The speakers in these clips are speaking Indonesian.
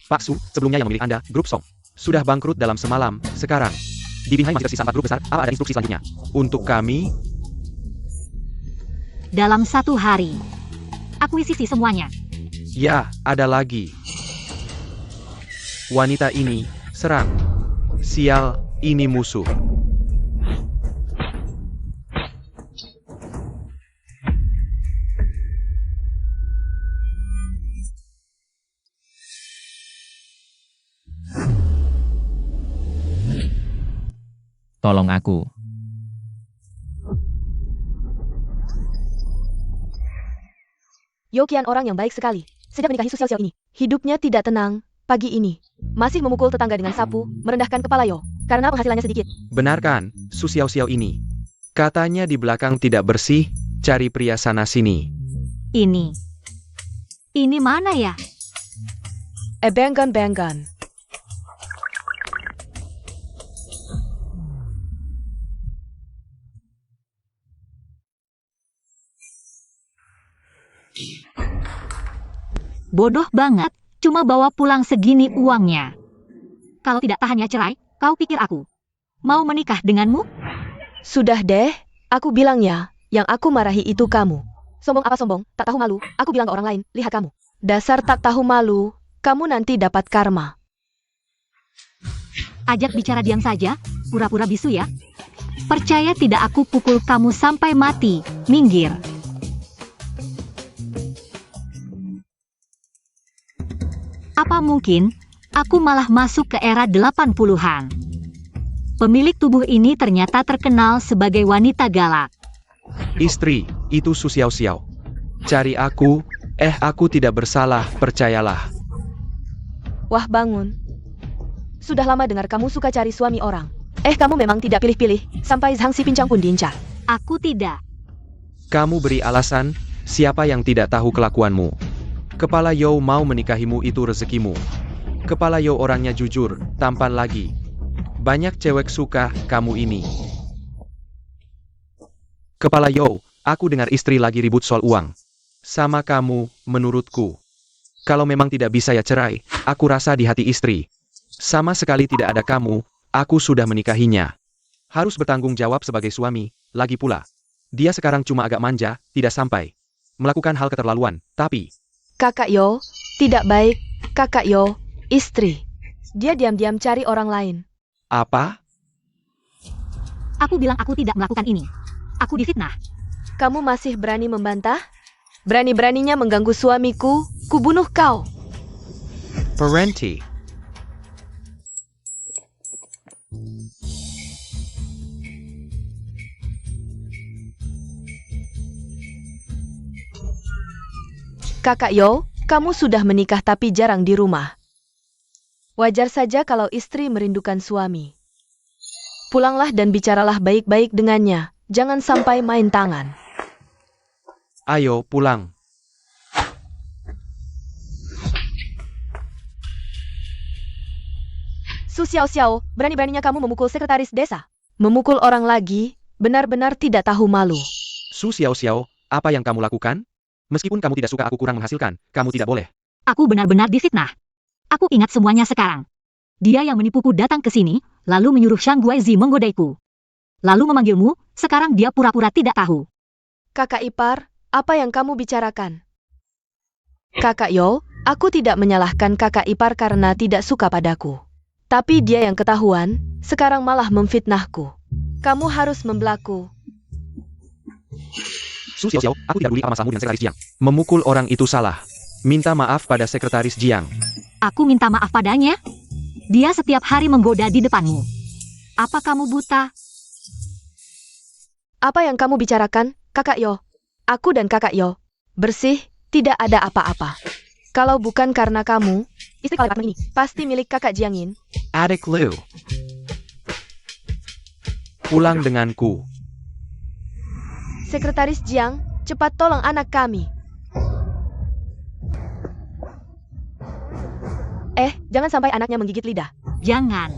Pak Su, sebelumnya yang memilih Anda, grup Song, sudah bangkrut dalam semalam. Sekarang, di Binhai masih tersisa 4 grup besar. Apa ada instruksi selanjutnya? Untuk kami, Dalam 1 hari. Akuisisi semuanya. ya, ada lagi. Wanita ini, serang. Sial, ini musuh. Tolong aku. Yokian orang yang baik sekali. Sejak menikahi Su Xiao ini, hidupnya tidak tenang. Pagi ini, masih memukul tetangga dengan sapu, merendahkan kepala Yo, karena penghasilannya sedikit. Benar kan, Su Xiao ini? Katanya di belakang tidak bersih, cari pria sana-sini. Ini mana ya? Benggan. Bodoh banget, cuma bawa pulang segini uangnya. Kalau tidak tahannya cerai, kau pikir aku mau menikah denganmu? Sudah deh, aku bilang ya, yang aku marahi itu kamu. Sombong apa sombong, tak tahu malu, aku bilang ke orang lain, lihat kamu. Dasar tak tahu malu, kamu nanti dapat karma. Ajak bicara diam saja, pura-pura bisu ya. Percaya tidak aku pukul kamu sampai mati, minggir. Apa mungkin, aku malah masuk ke era 80-an. Pemilik tubuh ini ternyata terkenal sebagai wanita galak. Istri, itu Su Xiao. Cari aku, aku tidak bersalah, percayalah. Wah bangun. Sudah lama dengar kamu suka cari suami orang. Kamu memang tidak pilih-pilih, sampai Zhang Si pincang pun diincar. Aku tidak. Kamu beri alasan, siapa yang tidak tahu kelakuanmu? Kepala Yo mau menikahimu itu rezekimu. Kepala Yo orangnya jujur, tampan lagi. Banyak cewek suka kamu ini. Kepala Yo, aku dengar istri lagi ribut soal uang. Sama kamu, menurutku. Kalau memang tidak bisa ya cerai, aku rasa di hati istri. Sama sekali tidak ada kamu, aku sudah menikahinya. Harus bertanggung jawab sebagai suami, lagi pula. Dia sekarang cuma agak manja, tidak sampai melakukan hal keterlaluan, tapi... Kakak Yo, tidak baik. Kakak Yo, istri. Dia diam-diam cari orang lain. Apa? Aku bilang aku tidak melakukan ini. Aku difitnah. Kamu masih berani membantah? Berani-beraninya mengganggu suamiku, kubunuh kau. Parenti. Kakak Yo, kamu sudah menikah tapi jarang di rumah. Wajar saja kalau istri merindukan suami. Pulanglah dan bicaralah baik-baik dengannya. Jangan sampai main tangan. Ayo, pulang. Su Xiao, berani-beraninya kamu memukul sekretaris desa. Memukul orang lagi, benar-benar tidak tahu malu. Su Xiao, apa yang kamu lakukan? Meskipun kamu tidak suka aku kurang menghasilkan, kamu tidak boleh. Aku benar-benar difitnah. Aku ingat semuanya sekarang. Dia yang menipuku datang ke sini, lalu menyuruh Shang Guizi menggodaiku. Lalu memanggilmu, sekarang dia pura-pura tidak tahu. Kakak ipar, apa yang kamu bicarakan? Kakak Yo, aku tidak menyalahkan kakak ipar karena tidak suka padaku. Tapi dia yang ketahuan, sekarang malah memfitnahku. Kamu harus membelaku. Su Xiao, aku tidak peduli apa masalahmu dengan sekretaris Jiang. Memukul orang itu salah. Minta maaf pada sekretaris Jiang. Aku minta maaf padanya. Dia setiap hari menggoda di depanmu. Apa kamu buta? Apa yang kamu bicarakan, kakak Yo? Aku dan kakak Yo bersih, tidak ada apa-apa. Kalau bukan karena kamu, istri kepala departemen ini pasti milik kakak Jiangin. Adik Liu. Pulang denganku. Sekretaris Jiang, cepat tolong anak kami. Jangan sampai anaknya menggigit lidah. Jangan.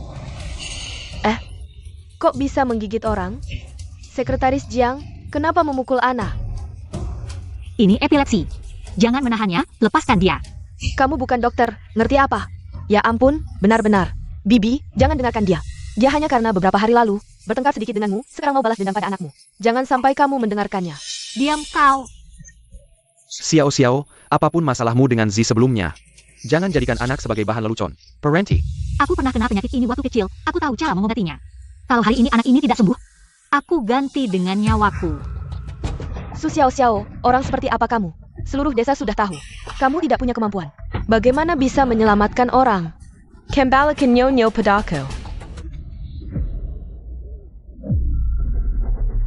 Kok bisa menggigit orang? Sekretaris Jiang, kenapa memukul Ana? Ini epilepsi. Jangan menahannya, lepaskan dia. Kamu bukan dokter, ngerti apa? Ya ampun, benar-benar. Bibi, jangan dengarkan dia. Dia hanya karena beberapa hari lalu bertengkar sedikit denganmu, sekarang mau balas dendam pada anakmu. Jangan sampai kamu mendengarkannya. Diam kau. Xiao Xiao, apapun masalahmu dengan Z sebelumnya, jangan jadikan anak sebagai bahan lelucon. Parenti. Aku pernah kena penyakit ini waktu kecil, aku tahu cara mengobatinya. Kalau hari ini anak ini tidak sembuh, aku ganti dengan nyawaku. Su Xiao Xiao, orang seperti apa kamu? Seluruh desa sudah tahu. Kamu tidak punya kemampuan. Bagaimana bisa menyelamatkan orang? Kembalikan Nyonya padaku.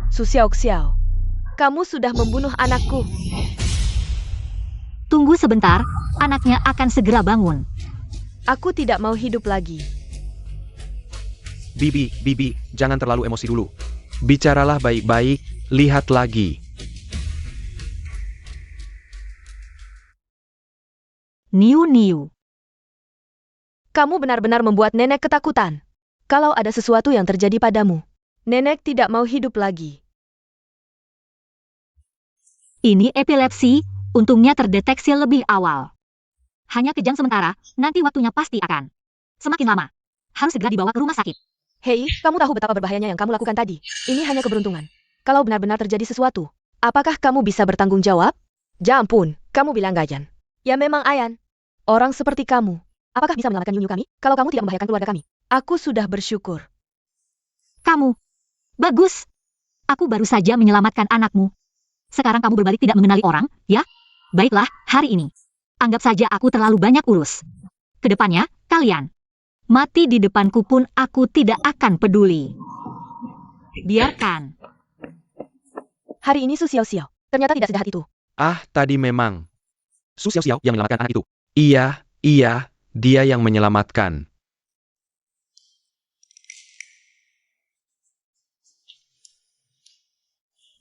Su Xiao Xiao, kamu sudah membunuh anakku. Tunggu sebentar, anaknya akan segera bangun. Aku tidak mau hidup lagi. Bibi, jangan terlalu emosi dulu. Bicaralah baik-baik, lihat lagi. Niu. Kamu benar-benar membuat nenek ketakutan. Kalau ada sesuatu yang terjadi padamu, nenek tidak mau hidup lagi. Ini epilepsi, untungnya terdeteksi lebih awal. Hanya kejang sementara, nanti waktunya pasti akan semakin lama. Harus segera dibawa ke rumah sakit. Hei, kamu tahu betapa berbahayanya yang kamu lakukan tadi. Ini hanya keberuntungan. Kalau benar-benar terjadi sesuatu, apakah kamu bisa bertanggung jawab? Ya ampun, kamu bilang gajan. Ya memang Ayan. Orang seperti kamu, apakah bisa menyelamatkan Yunyu kami? Kalau kamu tidak membahayakan keluarga kami, aku sudah bersyukur. Kamu. Bagus. Aku baru saja menyelamatkan anakmu. Sekarang kamu berbalik tidak mengenali orang, ya? Baiklah, hari ini. Anggap saja aku terlalu banyak urus. Kedepannya, kalian. Mati di depanku pun aku tidak akan peduli. Biarkan. Hari ini Su Xiao Xiao, ternyata tidak sejahat itu. Ah, tadi memang Su Xiao Xiao yang menyelamatkan anak itu. Iya, dia yang menyelamatkan.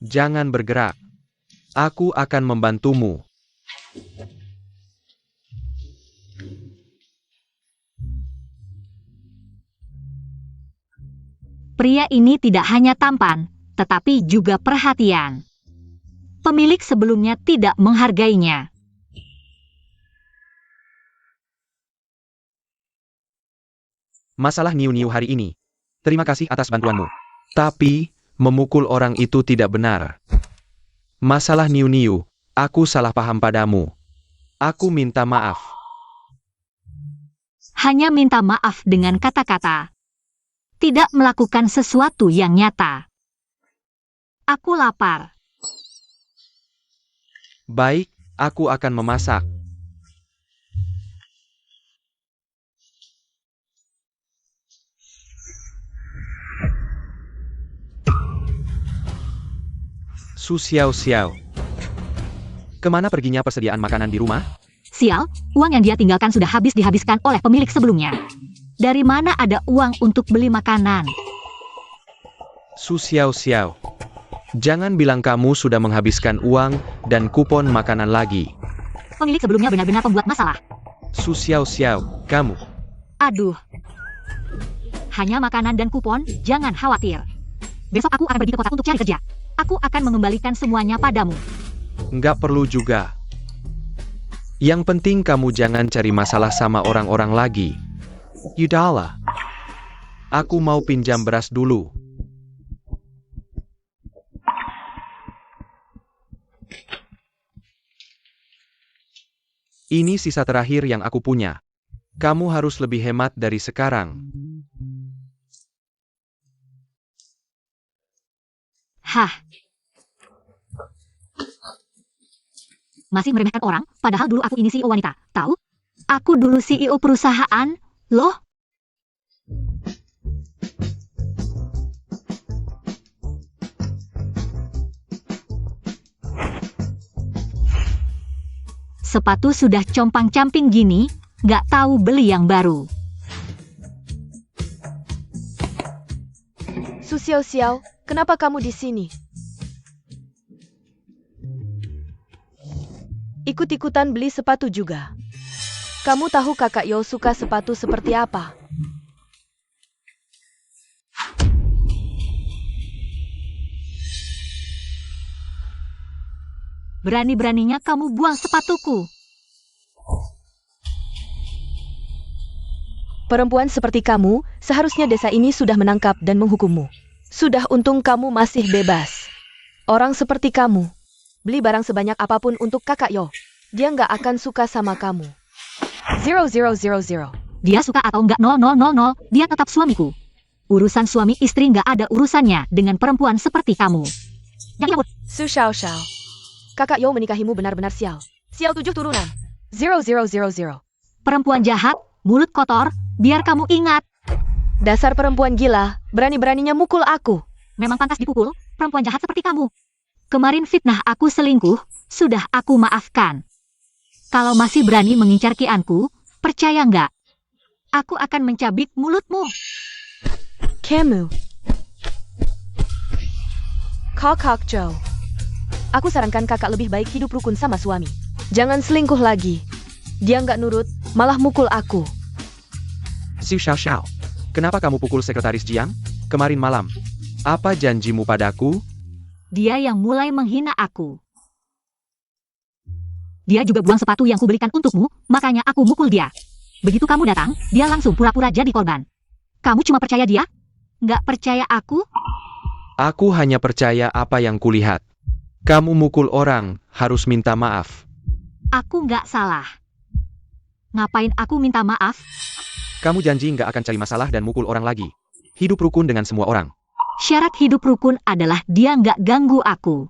Jangan bergerak. Aku akan membantumu. Pria ini tidak hanya tampan, tetapi juga perhatian. Pemilik sebelumnya tidak menghargainya. Masalah Niu hari ini. Terima kasih atas bantuanmu. Tapi, memukul orang itu tidak benar. Masalah Niu, aku salah paham padamu. Aku minta maaf. Hanya minta maaf dengan kata-kata. Tidak melakukan sesuatu yang nyata. Aku lapar. Baik, aku akan memasak. Su Xiao Xiao. Kemana perginya persediaan makanan di rumah? Sial, uang yang dia tinggalkan sudah habis dihabiskan oleh pemilik sebelumnya. Dari mana ada uang untuk beli makanan? Su Xiao Xiao. Jangan bilang kamu sudah menghabiskan uang dan kupon makanan lagi. Pemilik sebelumnya benar-benar pembuat masalah. Su Xiao Xiao, kamu. Aduh. Hanya makanan dan kupon, jangan khawatir. Besok aku akan pergi ke kota untuk cari kerja. Aku akan mengembalikan semuanya padamu. Nggak perlu juga. Yang penting kamu jangan cari masalah sama orang-orang lagi. Yudahlah. Aku mau pinjam beras dulu. Ini sisa terakhir yang aku punya. Kamu harus lebih hemat dari sekarang. Hah. Masih meremehkan orang, padahal dulu aku ini CEO wanita. Tahu? Aku dulu CEO perusahaan, loh. Sepatu sudah compang-camping gini, nggak tahu beli yang baru. Su Xiao Xiao, kenapa kamu di sini? Ikut-ikutan beli sepatu juga. Kamu tahu kakak Yo suka sepatu seperti apa? Berani-beraninya kamu buang sepatuku. Perempuan seperti kamu, seharusnya desa ini sudah menangkap dan menghukummu. Sudah untung kamu masih bebas. Orang seperti kamu, beli barang sebanyak apapun untuk kakak Yo. Dia nggak akan suka sama kamu. 0000. Dia suka atau enggak 0000, dia tetap suamiku. Urusan suami istri nggak ada urusannya dengan perempuan seperti kamu. Yang nyambut. Su Xiao Xiao. Kakak Yo menikahimu benar-benar sial. Sial 7 turunan. 0000. Perempuan jahat, mulut kotor, biar kamu ingat. Dasar perempuan gila, berani-beraninya mukul aku. Memang pantas dipukul, perempuan jahat seperti kamu. Kemarin fitnah aku selingkuh, sudah aku maafkan. Kalau masih berani mengincar kianku, percaya nggak? Aku akan mencabik mulutmu. Kamu. Kakak Joe. Aku sarankan kakak lebih baik hidup rukun sama suami. Jangan selingkuh lagi. Dia nggak nurut, malah mukul aku. Xiu Xiao Xiao, kenapa kamu pukul sekretaris Jiang? Kemarin malam. Apa janjimu padaku? Dia yang mulai menghina aku. Dia juga buang sepatu yang kubelikan untukmu, makanya aku mukul dia. Begitu kamu datang, dia langsung pura-pura jadi korban. Kamu cuma percaya dia? Nggak percaya aku? Aku hanya percaya apa yang kulihat. Kamu mukul orang, harus minta maaf. Aku nggak salah. Ngapain aku minta maaf? Kamu janji nggak akan cari masalah dan mukul orang lagi. Hidup rukun dengan semua orang. Syarat hidup rukun adalah dia nggak ganggu aku.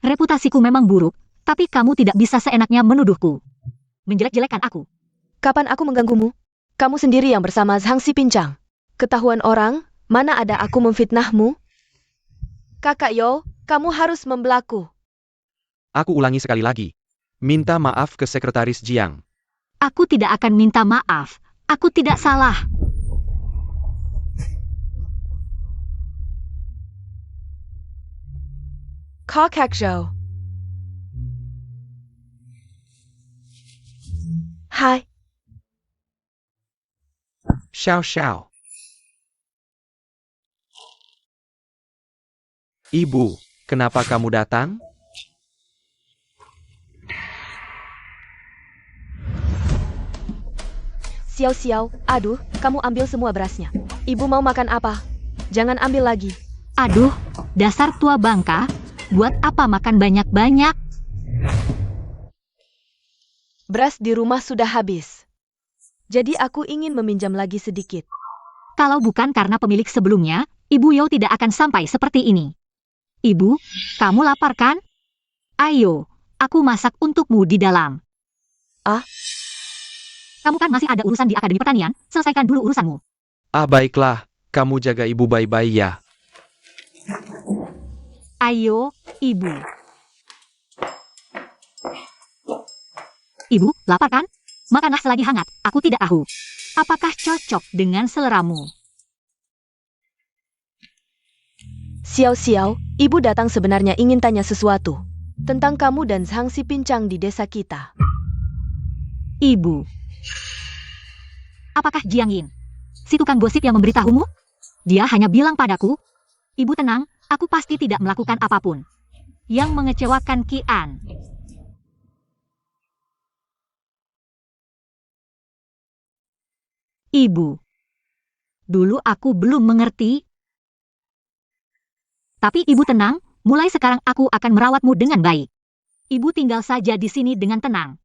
Reputasiku memang buruk, tapi kamu tidak bisa seenaknya menuduhku. Menjelek-jelekan aku. Kapan aku mengganggumu? Kamu sendiri yang bersama Zhang Si Pincang. Ketahuan orang, mana ada aku memfitnahmu? Kakak Yo, kamu harus membelaku. Aku ulangi sekali lagi. Minta maaf ke sekretaris Jiang. Aku tidak akan minta maaf. Aku tidak salah. Kakak Joe. Hai. Xiao Xiao. Ibu, kenapa kamu datang? Xiao, aduh, kamu ambil semua berasnya. Ibu mau makan apa? Jangan ambil lagi. Aduh, dasar tua bangka. Buat apa makan banyak-banyak? Beras di rumah sudah habis. Jadi aku ingin meminjam lagi sedikit. Kalau bukan karena pemilik sebelumnya, Ibu Yo tidak akan sampai seperti ini. Ibu, kamu lapar kan? Ayo, aku masak untukmu di dalam. Ah? Kamu kan masih ada urusan di Akademi Pertanian, selesaikan dulu urusanmu. Ah baiklah, kamu jaga ibu baik-baik ya. Ayo, Ibu. Ibu, lapar kan? Makanlah selagi hangat, aku tidak tahu. Apakah cocok dengan seleramu? Xiao, ibu datang sebenarnya ingin tanya sesuatu. Tentang kamu dan Zhang Si Pincang di desa kita. Ibu. Apakah Jiang Yin? Si tukang gosip yang memberitahumu? Dia hanya bilang padaku, Ibu tenang, aku pasti tidak melakukan apapun yang mengecewakan Kian. Ibu. Dulu aku belum mengerti. Tapi Ibu tenang, mulai sekarang aku akan merawatmu dengan baik. Ibu tinggal saja di sini dengan tenang.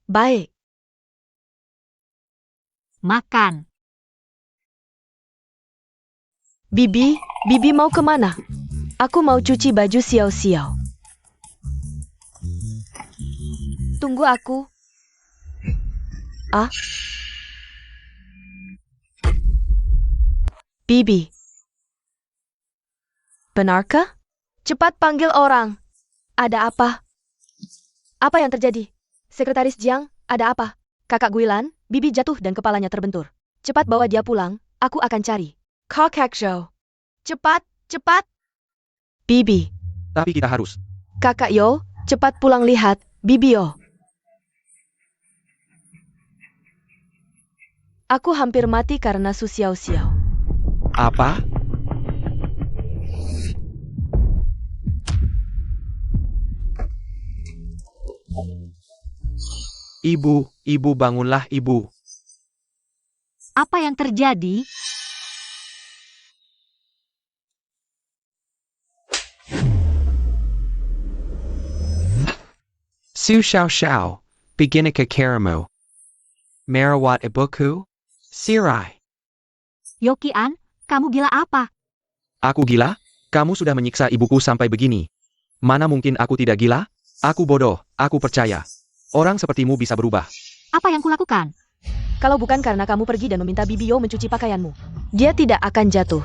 Baik. Makan. Bibi mau kemana? Aku mau cuci baju Xiao. Tunggu aku. Ah? Bibi. Benarkah? Cepat panggil orang. Ada apa? Apa yang terjadi? Sekretaris Jiang, ada apa? Kakak Guilan, Bibi jatuh dan kepalanya terbentur. Cepat bawa dia pulang, aku akan cari. Kakak Zhou. Cepat. Bibi. Tapi kita harus. Kakak Yo, cepat pulang lihat, Bibi Yo. Aku hampir mati karena Su Xiao. Apa? Ibu bangunlah ibu. Apa yang terjadi? Su Xiao Xiao, Beginnika Karamo. Merawat ibuku? Sirai. Yokian, kamu gila apa? Aku gila? Kamu sudah menyiksa ibuku sampai begini. Mana mungkin aku tidak gila? Aku bodoh, aku percaya. Orang sepertimu bisa berubah. Apa yang kulakukan? Kalau bukan karena kamu pergi dan meminta Bibi Yo mencuci pakaianmu, dia tidak akan jatuh.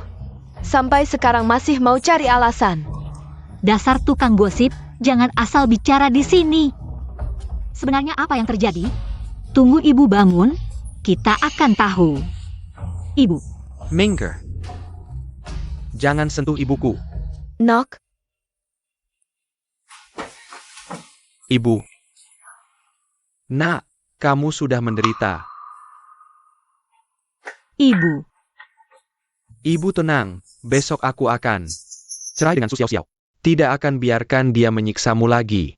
Sampai sekarang masih mau cari alasan. Dasar tukang gosip, jangan asal bicara di sini. Sebenarnya apa yang terjadi? Tunggu ibu bangun, kita akan tahu. Ibu, Minger. Jangan sentuh ibuku. Knock. Ibu. Nak, kamu sudah menderita. ibu, Ibu tenang, besok aku akan cerai dengan Su Xiao Xiao. Tidak akan biarkan dia menyiksamu lagi.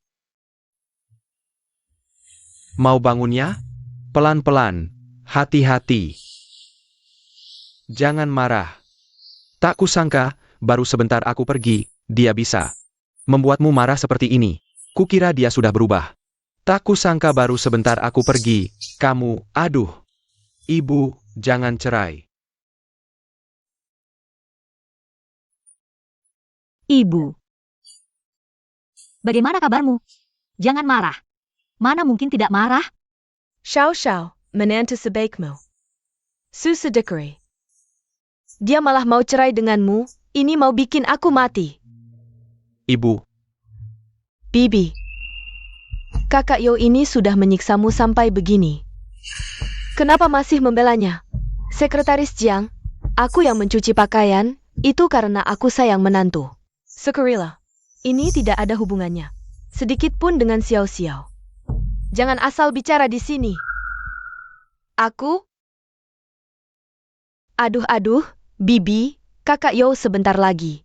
Mau bangunnya? Pelan-pelan, hati-hati. Jangan marah. Tak kusangka, baru sebentar aku pergi, dia bisa membuatmu marah seperti ini. Kukira dia sudah berubah. Tak kusangka baru sebentar aku pergi, kamu, aduh. Ibu, jangan cerai. ibu. Bagaimana kabarmu? Jangan marah. Mana mungkin tidak marah? Xiao Xiao, menantu sebaikmu. Su sedekere. Dia malah mau cerai denganmu, ini mau bikin aku mati. Ibu, Bibi. Kakak Yo ini sudah menyiksamu sampai begini. Kenapa masih membelanya? Sekretaris Jiang, aku yang mencuci pakaian, itu karena aku sayang menantu. Syukurilah. Ini tidak ada hubungannya. Sedikit pun dengan Xiao Xiao. Jangan asal bicara di sini. Aku? Aduh, Bibi, kakak Yo sebentar lagi.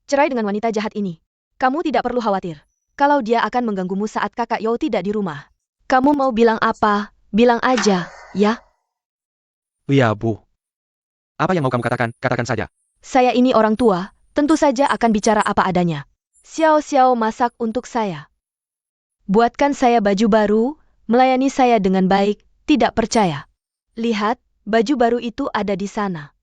Cerai dengan wanita jahat ini. Kamu tidak perlu khawatir. Kalau dia akan mengganggumu saat kakak Yo tidak di rumah. Kamu mau bilang apa? Bilang aja, ya? ya Bu. Apa yang mau kamu katakan, katakan saja. Saya ini orang tua, tentu saja akan bicara apa adanya. Xiao Xiao masak untuk saya. Buatkan saya baju baru, melayani saya dengan baik, tidak percaya. Lihat, baju baru itu ada di sana.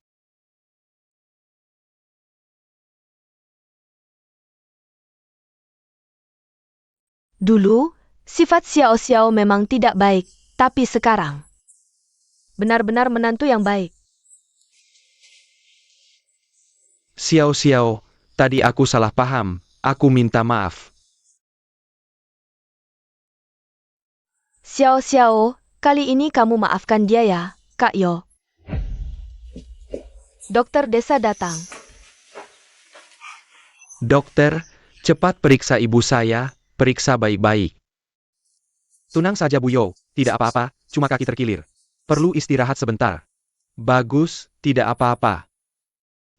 Dulu, sifat Xiao Xiao memang tidak baik, tapi sekarang benar-benar menantu yang baik. Xiao Xiao, tadi aku salah paham, aku minta maaf. Xiao Xiao, kali ini kamu maafkan dia ya, Kak Yo. Dokter desa datang. Dokter, cepat periksa ibu saya, periksa baik-baik. Tenang saja Bu Yo, tidak apa-apa, cuma kaki terkilir. Perlu istirahat sebentar. Bagus, tidak apa-apa.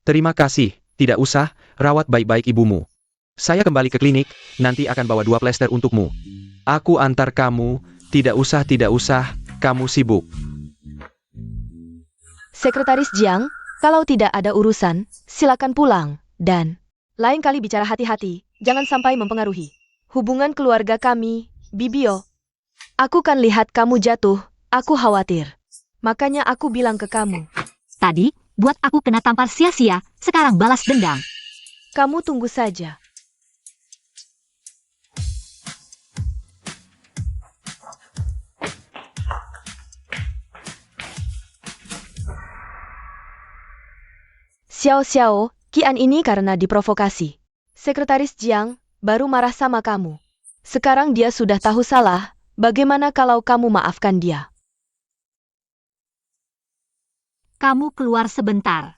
Terima kasih, tidak usah, rawat baik-baik ibumu. Saya kembali ke klinik, nanti akan bawa 2 plester untukmu. Aku antar kamu, tidak usah, kamu sibuk. Sekretaris Jiang, kalau tidak ada urusan, silakan pulang. Dan lain kali bicara hati-hati, jangan sampai mempengaruhi hubungan keluarga kami, Bibio. Aku kan lihat kamu jatuh, aku khawatir. Makanya aku bilang ke kamu. Tadi, buat aku kena tampar sia-sia, sekarang balas dendam. Kamu tunggu saja. Xiao Xiao, Kian ini karena diprovokasi. Sekretaris Jiang baru marah sama kamu. Sekarang dia sudah tahu salah, bagaimana kalau kamu maafkan dia? Kamu keluar sebentar.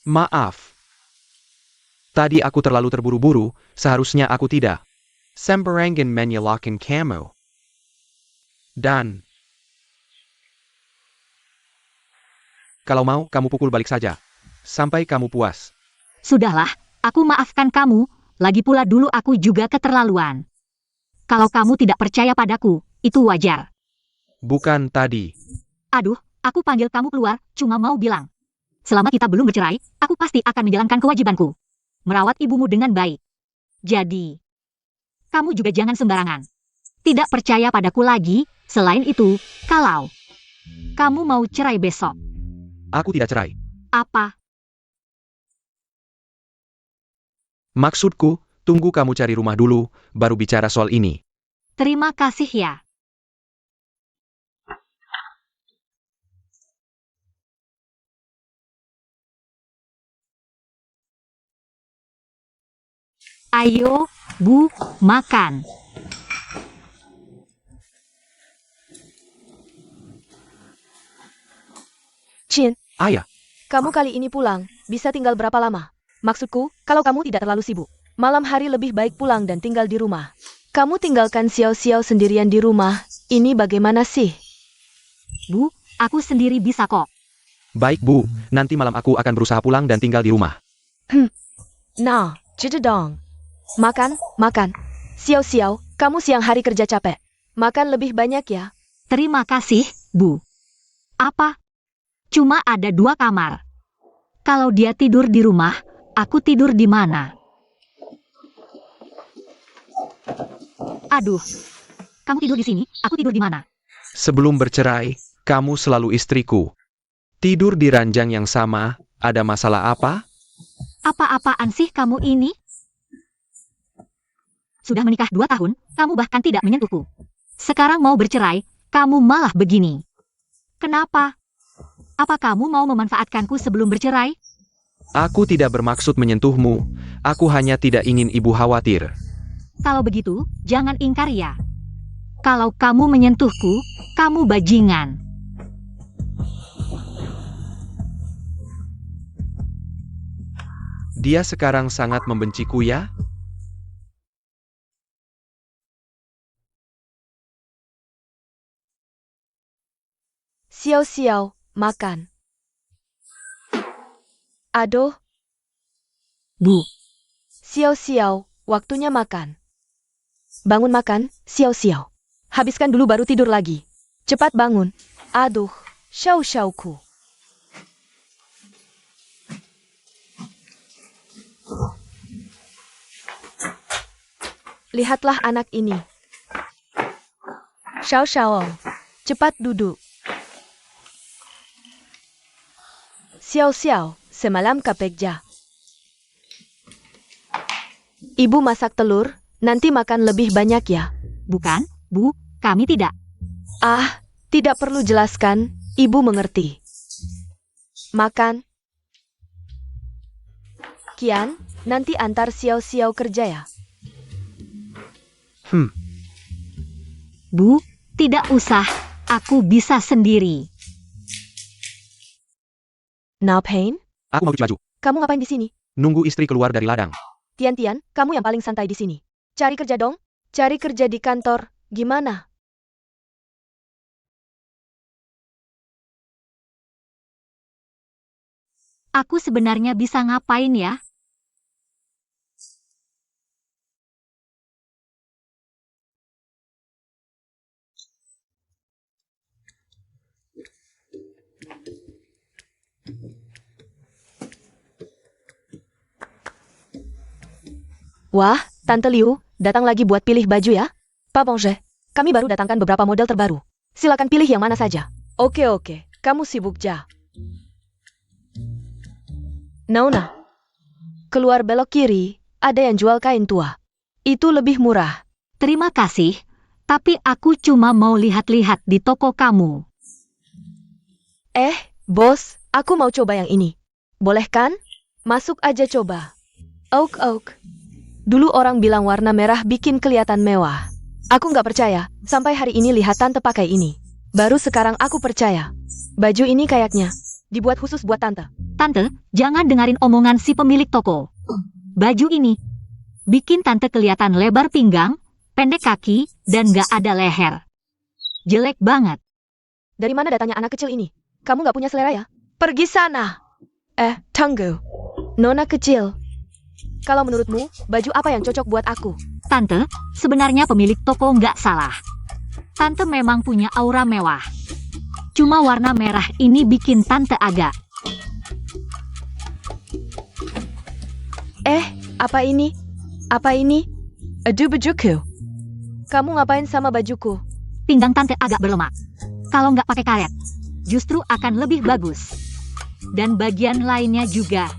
Maaf. Tadi aku terlalu terburu-buru, seharusnya aku tidak. Sembarangan menyalahkan kamu. Dan kalau mau, kamu pukul balik saja. Sampai kamu puas. Sudahlah, Aku maafkan kamu, lagi pula dulu aku juga keterlaluan. Kalau kamu tidak percaya padaku, itu wajar. Bukan tadi. Aduh, aku panggil kamu keluar, cuma mau bilang. Selama kita belum bercerai, aku pasti akan menjalankan kewajibanku. Merawat ibumu dengan baik. Jadi, kamu juga jangan sembarangan. Tidak percaya padaku lagi, selain itu, kalau kamu mau cerai besok. Aku tidak cerai. Apa? Maksudku, tunggu kamu cari rumah dulu, baru bicara soal ini. Terima kasih ya. Ayo, Bu, makan. Chin, Ayah, kamu kali ini pulang, bisa tinggal berapa lama? Maksudku, kalau kamu tidak terlalu sibuk. Malam hari lebih baik pulang dan tinggal di rumah. Kamu tinggalkan Xiao-Xiao sendirian di rumah, ini bagaimana sih? Bu, aku sendiri bisa kok. baik Bu, nanti malam aku akan berusaha pulang dan tinggal di rumah. Nah, dong. Makan, makan. Xiao-Xiao, kamu siang hari kerja capek. Makan lebih banyak ya. Terima kasih, Bu. Apa? Cuma ada 2 kamar. Kalau dia tidur di rumah, aku tidur di mana? Aduh. Kamu tidur di sini, aku tidur di mana? Sebelum bercerai, kamu selalu istriku. Tidur di ranjang yang sama, ada masalah apa? Apa-apaan sih kamu ini? Sudah menikah 2 tahun, kamu bahkan tidak menyentuhku. Sekarang mau bercerai, kamu malah begini. Kenapa? Apa kamu mau memanfaatkanku sebelum bercerai? Aku tidak bermaksud menyentuhmu, aku hanya tidak ingin ibu khawatir. Kalau begitu, jangan ingkar ya. Kalau kamu menyentuhku, kamu bajingan. Dia sekarang sangat membenciku ya? Xiao-Xiao, makan. Aduh, Bu, Xiao-Xiao, waktunya makan. Bangun makan, Xiao-Xiao. Habiskan dulu baru tidur lagi. Cepat bangun. Aduh, Xiao-Xiaoku. Lihatlah anak ini. Xiao-Xiao, cepat duduk. Xiao-Xiao, semalam kapekja. Ibu masak telur, nanti makan lebih banyak ya. bukan, Bu, kami tidak. Ah, tidak perlu jelaskan, ibu mengerti. Makan. Kian, nanti antar Xiao-Xiao kerja ya. Bu, tidak usah, aku bisa sendiri. Now Pain, Aku mau cuci baju. kamu ngapain di sini? Nunggu istri keluar dari ladang. Tian-Tian, kamu yang paling santai di sini. Cari kerja dong. Cari kerja di kantor, gimana? Aku sebenarnya bisa ngapain ya? Wah, Tante Liu, datang lagi buat pilih baju ya? Pak Bonge, kami baru datangkan beberapa model terbaru. Silakan pilih yang mana saja. Oke, kamu sibuk ja. Nauna, keluar belok kiri, ada yang jual kain tua. Itu lebih murah. Terima kasih, tapi aku cuma mau lihat-lihat di toko kamu. Bos, aku mau coba yang ini. Boleh kan? Masuk aja coba. Oak. Dulu orang bilang warna merah bikin kelihatan mewah. Aku nggak percaya, sampai hari ini lihat tante pakai ini. Baru sekarang aku percaya. Baju ini kayaknya dibuat khusus buat tante. Tante, jangan dengerin omongan si pemilik toko. Baju ini bikin tante kelihatan lebar pinggang, pendek kaki, dan gak ada leher. Jelek banget. Dari mana datanya anak kecil ini? Kamu nggak punya selera ya? Pergi sana. Tunggu. Nona kecil. Kalau menurutmu, baju apa yang cocok buat aku? Tante, sebenarnya pemilik toko nggak salah. Tante memang punya aura mewah. Cuma warna merah ini bikin Tante agak. Apa ini? Apa ini? Aduh bajuku. Kamu ngapain sama bajuku? Pinggang Tante agak berlemak. Kalau nggak pakai karet, justru akan lebih bagus. Dan bagian lainnya juga.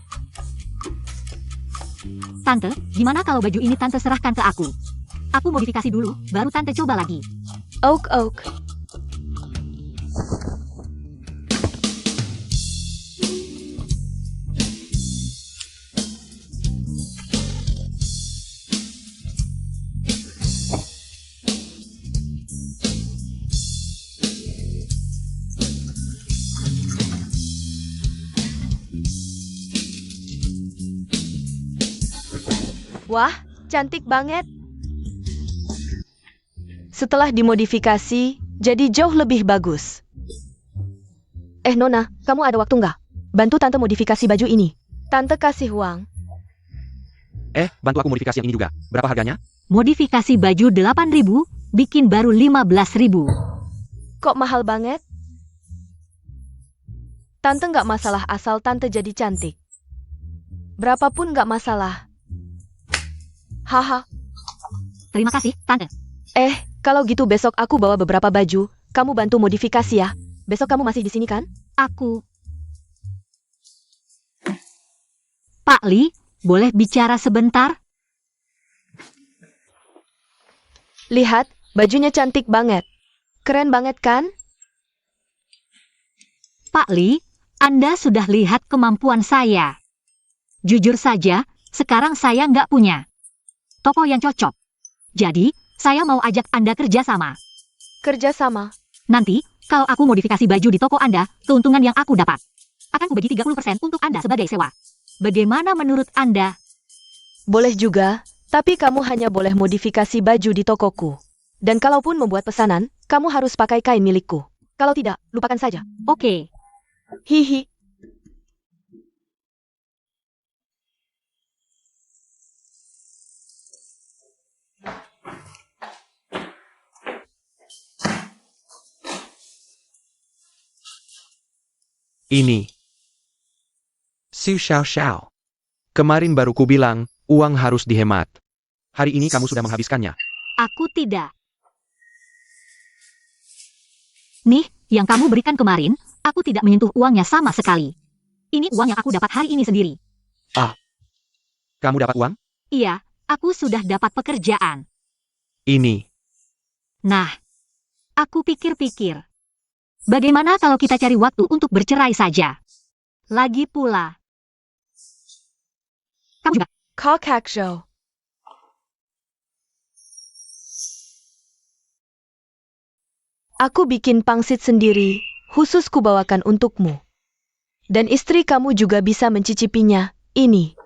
Tante, gimana kalau baju ini Tante serahkan ke aku? Aku modifikasi dulu, baru Tante coba lagi. Oak. Wah, cantik banget. Setelah dimodifikasi, jadi jauh lebih bagus. Nona, kamu ada waktu nggak? Bantu Tante modifikasi baju ini. Tante kasih uang. Bantu aku modifikasi yang ini juga. Berapa harganya? Modifikasi baju 8.000, bikin baru 15.000. Kok mahal banget? Tante nggak masalah asal Tante jadi cantik. Berapapun nggak masalah. Haha. Terima kasih, Tante. Kalau gitu besok aku bawa beberapa baju. Kamu bantu modifikasi ya. Besok kamu masih di sini kan? Aku. Pak Li, boleh bicara sebentar? Lihat, bajunya cantik banget. Keren banget kan? Pak Li, Anda sudah lihat kemampuan saya. Jujur saja, sekarang saya nggak punya toko yang cocok. Jadi, saya mau ajak Anda kerja sama. Kerja sama. Nanti, kalau aku modifikasi baju di toko Anda, keuntungan yang aku dapat akan kubagi 30% untuk Anda sebagai sewa. Bagaimana menurut Anda? Boleh juga, tapi kamu hanya boleh modifikasi baju di tokoku. Dan kalaupun membuat pesanan, kamu harus pakai kain milikku. Kalau tidak, lupakan saja. Oke. Hihi. Ini. Su Xiao. Kemarin baru ku bilang, uang harus dihemat. Hari ini kamu sudah menghabiskannya. Aku tidak. Nih, yang kamu berikan kemarin, aku tidak menyentuh uangnya sama sekali. Ini uang yang aku dapat hari ini sendiri. Kamu dapat uang? Iya, aku sudah dapat pekerjaan. Ini. Nah, aku pikir-pikir. Bagaimana kalau kita cari waktu untuk bercerai saja? Lagi pula. Kamu juga. Kokak Show. Aku bikin pangsit sendiri, khusus kubawakan untukmu. Dan istri kamu juga bisa mencicipinya. Ini.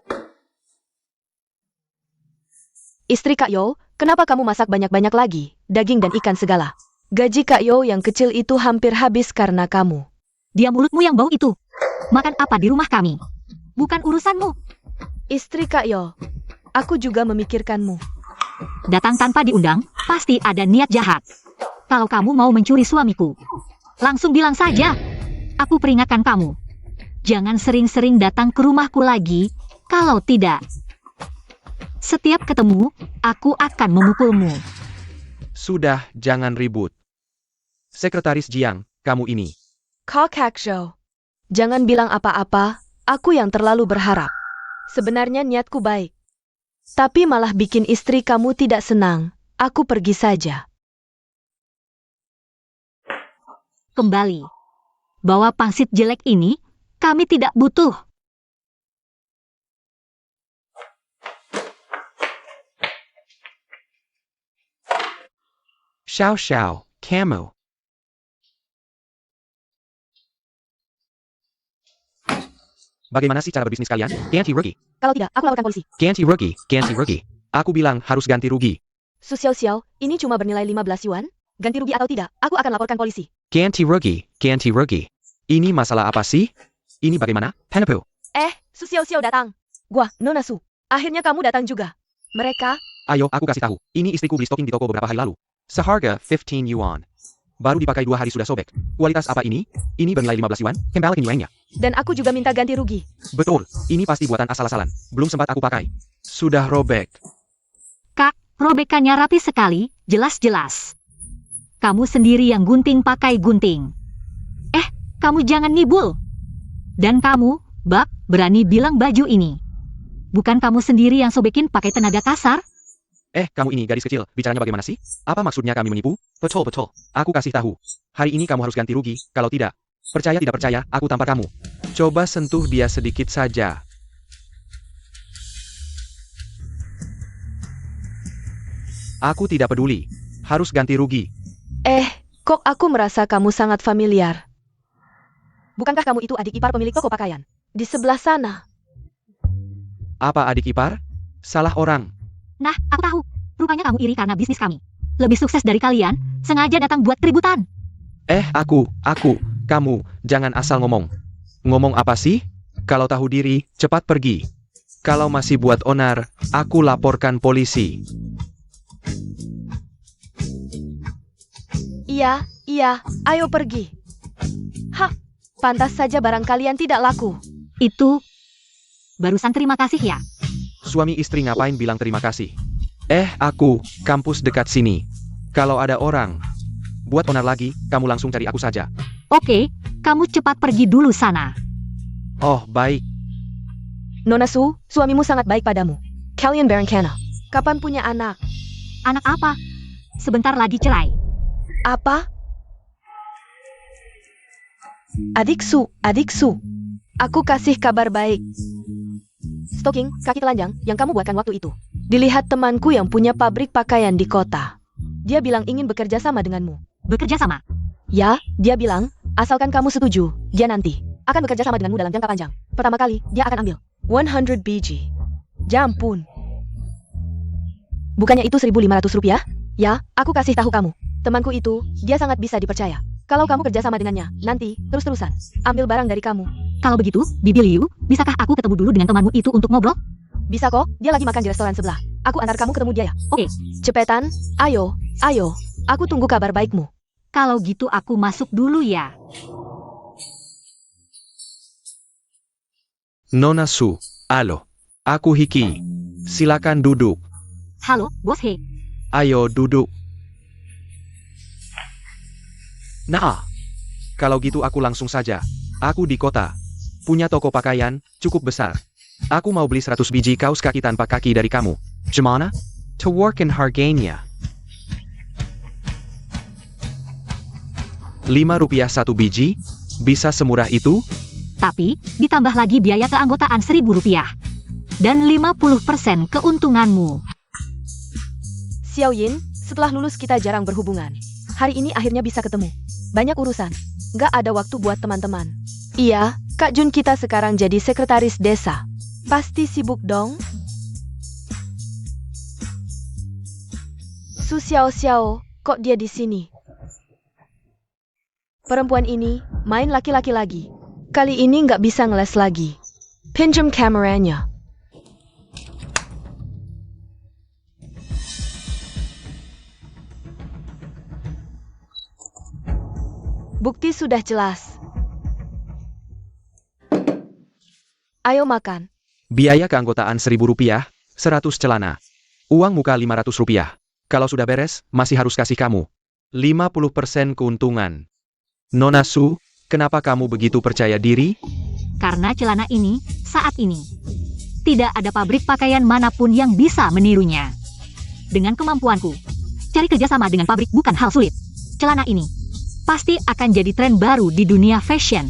Istri Kak Yo, kenapa kamu masak banyak-banyak lagi? Daging dan ikan segala. Gaji Kak Yo yang kecil itu hampir habis karena kamu. Diam mulutmu yang bau itu. Makan apa di rumah kami? Bukan urusanmu. Istri Kak Yo, aku juga memikirkanmu. Datang tanpa diundang, pasti ada niat jahat. Kalau kamu mau mencuri suamiku, langsung bilang saja. Aku peringatkan kamu. Jangan sering-sering datang ke rumahku lagi. Kalau tidak, setiap ketemu, aku akan memukulmu. Sudah, jangan ribut. Sekretaris Jiang, kamu ini. Kokak Show. Jangan bilang apa-apa, aku yang terlalu berharap. Sebenarnya niatku baik. Tapi malah bikin istri kamu tidak senang. Aku pergi saja. Kembali. Bawa pangsit jelek ini, kami tidak butuh. Xiao, kamu. Bagaimana sih cara berbisnis kalian? Ganti rugi. Kalau tidak, aku laporkan polisi. Ganti rugi. Aku bilang harus ganti rugi. Su Xiao, ini cuma bernilai 15 yuan. Ganti rugi atau tidak, aku akan laporkan polisi. Ganti rugi. Ini masalah apa sih? Ini bagaimana? Penepu. Su Xiao datang. Gua, Nona Su. akhirnya kamu datang juga. Mereka, Ayo, aku kasih tahu. Ini istriku beli stocking di toko beberapa hari lalu. Seharga 15 yuan. Baru dipakai 2 hari sudah sobek. Kualitas apa ini? Ini bernilai 15 yuan, kembaliin yuannya. dan aku juga minta ganti rugi. Betul, ini pasti buatan asal-asalan. Belum sempat aku pakai. Sudah robek. Kak, robekannya rapi sekali, jelas-jelas. Kamu sendiri yang gunting pakai gunting. Kamu jangan ngibul. Dan kamu, Bab, berani bilang baju ini. Bukan kamu sendiri yang sobekin pakai tenaga kasar? Kamu ini gadis kecil, bicaranya bagaimana sih? Apa maksudnya kami menipu? Betul. Aku kasih tahu. Hari ini kamu harus ganti rugi, kalau tidak. Percaya tidak percaya, aku tampar kamu. Coba sentuh dia sedikit saja. Aku tidak peduli. Harus ganti rugi. Kok aku merasa kamu sangat familiar. Bukankah kamu itu adik ipar pemilik toko pakaian? Di sebelah sana. Apa adik ipar? Salah orang. Nah, aku tahu. Rupanya kamu iri karena bisnis kami. Lebih sukses dari kalian, sengaja datang buat keributan. Kamu, jangan asal ngomong. Ngomong apa sih? Kalau tahu diri, cepat pergi. Kalau masih buat onar, aku laporkan polisi. Iya, ayo pergi. Pantas saja barang kalian tidak laku. Itu barusan terima kasih ya. Suami istri ngapain bilang terima kasih? Kampus dekat sini. Kalau ada orang buat onar lagi, kamu langsung cari aku saja. Oke, kamu cepat pergi dulu sana. Oh, baik. Nona Su, suamimu sangat baik padamu. Kalian berencana. Kapan punya anak? Anak apa? Sebentar lagi cerai. Apa? Adik Su. Aku kasih kabar baik. Stocking, kaki telanjang, yang kamu buatkan waktu itu. Dilihat temanku yang punya pabrik pakaian di kota. Dia bilang ingin bekerja sama denganmu. Bekerja sama? Ya, dia bilang, asalkan kamu setuju, dia nanti akan bekerja sama denganmu dalam jangka panjang. Pertama kali, dia akan ambil 100 biji. Jampun. Bukannya itu 1.500 rupiah? Ya, aku kasih tahu kamu. Temanku itu, dia sangat bisa dipercaya. Kalau kamu kerja sama dengannya, nanti, terus-terusan, ambil barang dari kamu. Kalau begitu, Bibi Liu, bisakah aku ketemu dulu dengan temanmu itu untuk ngobrol? Bisa kok, dia lagi makan di restoran sebelah. Aku antar kamu ketemu dia ya. Oke. Cepetan, ayo, aku tunggu kabar baikmu. Kalau gitu aku masuk dulu ya. Nona Su, alo. Aku Hiki. Silakan duduk. Halo, Bos He. Ayo duduk. Nah, kalau gitu aku langsung saja. Aku di kota. Punya toko pakaian, cukup besar. Aku mau beli 100 biji kaos kaki tanpa kaki dari kamu. Gimana? To work in harganya. 5 rupiah 1 biji? Bisa semurah itu? Tapi, ditambah lagi biaya keanggotaan 1.000 rupiah. Dan 50% keuntunganmu. Xiao Yin, setelah lulus kita jarang berhubungan. Hari ini akhirnya bisa ketemu. Banyak urusan. Nggak ada waktu buat teman-teman. Iya, Kak Jun kita sekarang jadi sekretaris desa. Pasti sibuk dong? Su Xiao, kok dia di sini? Perempuan ini, main laki-laki lagi. Kali ini nggak bisa ngeles lagi. Pinjam kameranya. Bukti sudah jelas. Ayo makan. Biaya keanggotaan 1.000 rupiah, 100 celana. Uang muka 500 rupiah. Kalau sudah beres, masih harus kasih kamu 50% keuntungan. Nona Su, kenapa kamu begitu percaya diri? Karena celana ini, saat ini, tidak ada pabrik pakaian manapun yang bisa menirunya. Dengan kemampuanku, cari kerjasama dengan pabrik bukan hal sulit. Celana ini pasti akan jadi tren baru di dunia fashion.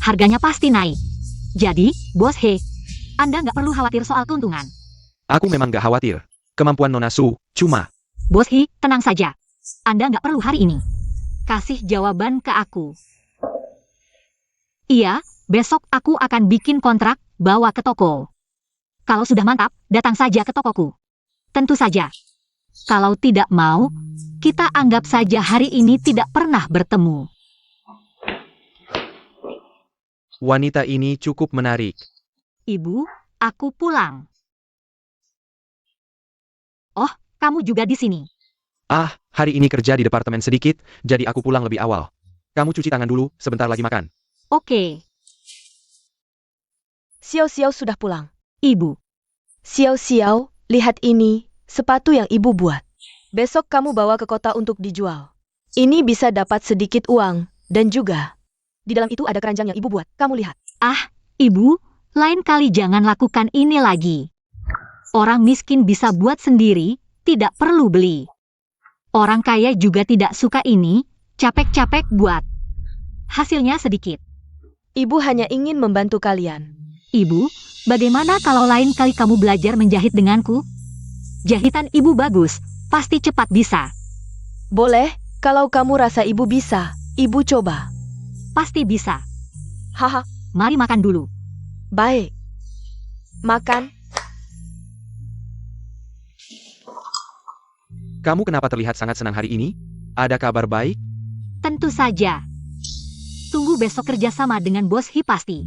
Harganya pasti naik. Jadi, Bos He, Anda nggak perlu khawatir soal keuntungan. Aku memang nggak khawatir. Kemampuan Nona Su, cuma... Bos He, tenang saja. Anda nggak perlu hari ini. Kasih jawaban ke aku. Iya, besok aku akan bikin kontrak, bawa ke toko. Kalau sudah mantap, datang saja ke tokoku. Tentu saja. Kalau tidak mau, kita anggap saja hari ini tidak pernah bertemu. Wanita ini cukup menarik. Ibu, aku pulang. kamu juga di sini. Ah, hari ini kerja di departemen sedikit, jadi aku pulang lebih awal. Kamu cuci tangan dulu, sebentar lagi makan. Oke, Xiao Xiao sudah pulang. Ibu. Xiao Xiao, lihat ini, sepatu yang ibu buat. Besok kamu bawa ke kota untuk dijual. Ini bisa dapat sedikit uang, dan juga di dalam itu ada keranjang yang ibu buat. Kamu lihat. Ah, Ibu, lain kali jangan lakukan ini lagi. Orang miskin bisa buat sendiri, tidak perlu beli. Orang kaya juga tidak suka ini, capek-capek buat. Hasilnya sedikit. Ibu hanya ingin membantu kalian. Ibu, bagaimana kalau lain kali kamu belajar menjahit denganku? Jahitan ibu bagus, pasti cepat bisa. Boleh, kalau kamu rasa ibu bisa, ibu coba. Pasti bisa. Haha, Mari makan dulu. baik. Makan. Kamu kenapa terlihat sangat senang hari ini? Ada kabar baik? Tentu saja. Tunggu besok kerjasama dengan bos Hi pasti.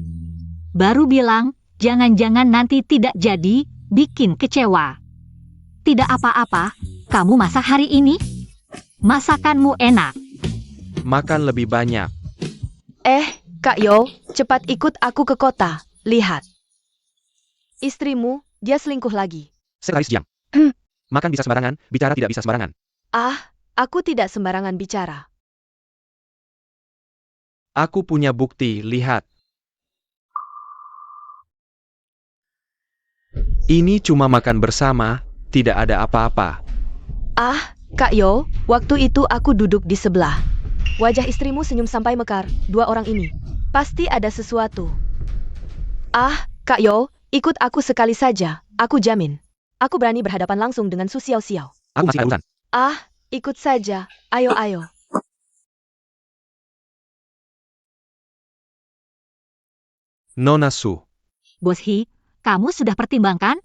Baru bilang, jangan-jangan nanti tidak jadi, bikin kecewa. Tidak apa-apa, kamu masak hari ini? Masakanmu enak. Makan lebih banyak. Kak Yo, cepat ikut aku ke kota. Lihat. Istrimu, dia selingkuh lagi. Sekretaris Jiang. Makan bisa sembarangan, bicara tidak bisa sembarangan. Aku tidak sembarangan bicara. Aku punya bukti, lihat. Ini cuma makan bersama, tidak ada apa-apa. Kak Yo, waktu itu aku duduk di sebelah. Wajah istrimu senyum sampai mekar, dua orang ini. Pasti ada sesuatu. Kak Yo, ikut aku sekali saja, aku jamin. Aku berani berhadapan langsung dengan Su Xiao Xiao. Aku masih ada urusan. Ikut saja, ayo. Nona Su. Bos Hi, kamu sudah pertimbangkan?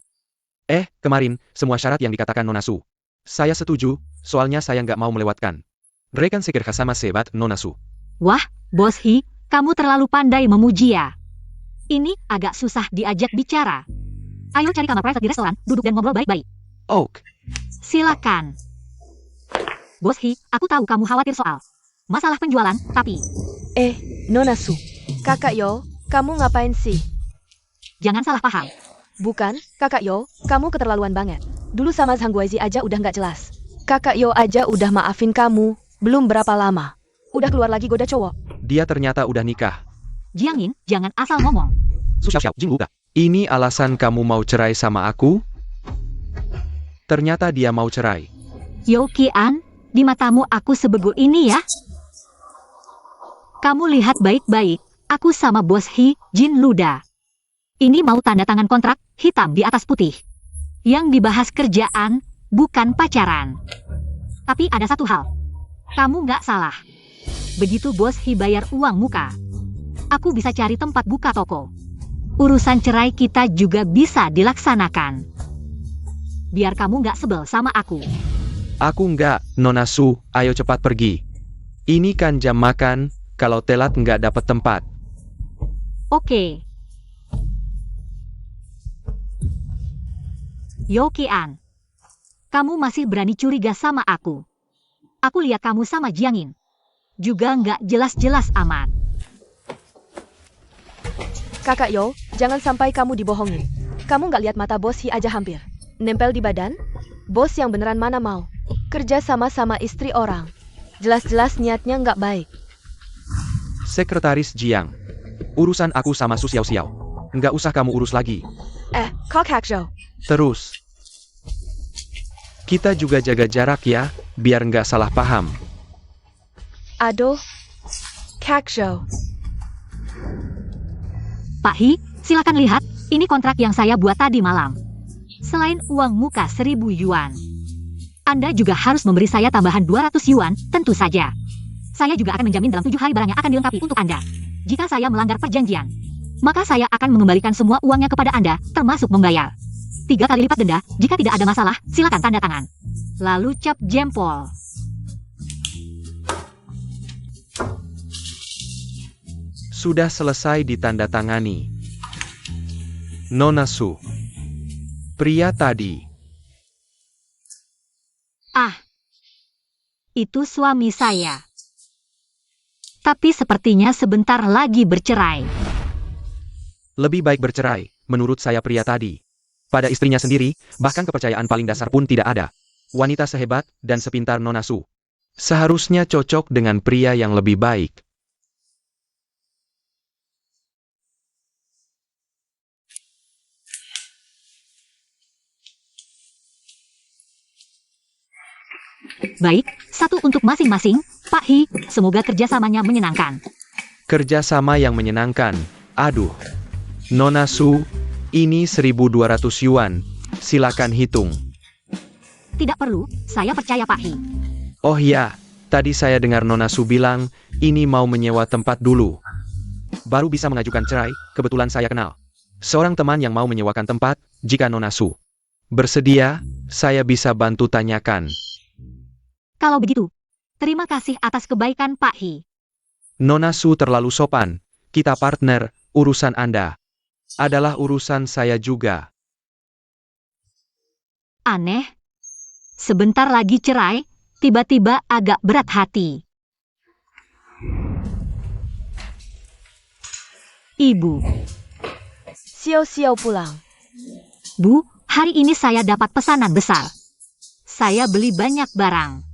Kemarin, semua syarat yang dikatakan Nona Su. Saya setuju, soalnya saya nggak mau melewatkan. Rekan sekerja sama sebat Nona Su. Wah, Bos Hi, kamu terlalu pandai memuji ya. Ini agak susah diajak bicara. Ayo cari kamar private di restoran, duduk dan ngobrol baik-baik. Oke. Silakan. Bos Hi, aku tahu kamu khawatir soal masalah penjualan, tapi Nona Su. Kakak Yo, kamu ngapain sih? jangan salah paham. Bukan, Kakak Yo, kamu keterlaluan banget. Dulu sama Zhang Guizi aja udah nggak jelas. Kakak Yo aja udah maafin kamu, belum berapa lama. Udah keluar lagi goda cowok. Dia ternyata udah nikah. Jiangin, jangan asal ngomong. Su Xiao Xiao, Jing Luga. Ini alasan kamu mau cerai sama aku? Ternyata dia mau cerai. Yo Qian, di matamu aku sebego ini ya? Kamu lihat baik-baik, aku sama bos Hi, Jin Luda. Ini mau tanda tangan kontrak, hitam di atas putih. Yang dibahas kerjaan, bukan pacaran. Tapi ada satu hal. Kamu nggak salah. Begitu bos Hi bayar uang muka, aku bisa cari tempat buka toko. Urusan cerai kita juga bisa dilaksanakan. Biar kamu nggak sebel sama aku. Aku nggak, Nona Su, ayo cepat pergi. Ini kan jam makan, kalau telat nggak dapat tempat. Oke. Yo Qian, kamu masih berani curiga sama aku. Aku lihat kamu sama Jiangin. Juga nggak jelas-jelas amat. Kakak Yo, jangan sampai kamu dibohongin. Kamu nggak lihat mata bos Hi aja hampir nempel di badan? Bos yang beneran mana mau kerja sama istri orang. Jelas-jelas niatnya nggak baik. Sekretaris Jiang. Urusan aku sama Su Xiao Xiao. Nggak usah kamu urus lagi. Kok Hakjo? Terus. Kita juga jaga jarak ya, biar nggak salah paham. Aduh, Hakjo. Pak Hi, silakan lihat, ini kontrak yang saya buat tadi malam. Selain uang muka 1.000 yuan, Anda juga harus memberi saya tambahan 200 yuan, tentu saja. Saya juga akan menjamin dalam 7 hari barangnya akan dilengkapi untuk Anda. Jika saya melanggar perjanjian, maka saya akan mengembalikan semua uangnya kepada Anda, termasuk membayar 3 kali lipat denda. Jika tidak ada masalah, silakan tanda tangan. Lalu cap jempol. Sudah selesai ditandatangani. Nona Su. Pria tadi. Ah, itu suami saya. Tapi sepertinya sebentar lagi bercerai. Lebih baik bercerai, menurut saya pria tadi. Pada istrinya sendiri, bahkan kepercayaan paling dasar pun tidak ada. Wanita sehebat dan sepintar Nona Su seharusnya cocok dengan pria yang lebih baik. Baik, satu untuk masing-masing. Pak Hi, semoga kerjasamanya menyenangkan. Kerjasama yang menyenangkan. Aduh. Nona Su, ini 1.200 yuan. Silakan hitung. Tidak perlu, saya percaya Pak Hi. Oh ya, tadi saya dengar Nona Su bilang, ini mau menyewa tempat dulu. Baru bisa mengajukan cerai, kebetulan saya kenal seorang teman yang mau menyewakan tempat, jika Nona Su bersedia, saya bisa bantu tanyakan. Kalau begitu, terima kasih atas kebaikan Pak Hi. Nona Su terlalu sopan, kita partner, urusan Anda adalah urusan saya juga. Aneh. Sebentar lagi cerai, tiba-tiba agak berat hati. Ibu, Xiao pulang. Bu, hari ini saya dapat pesanan besar. Saya beli banyak barang.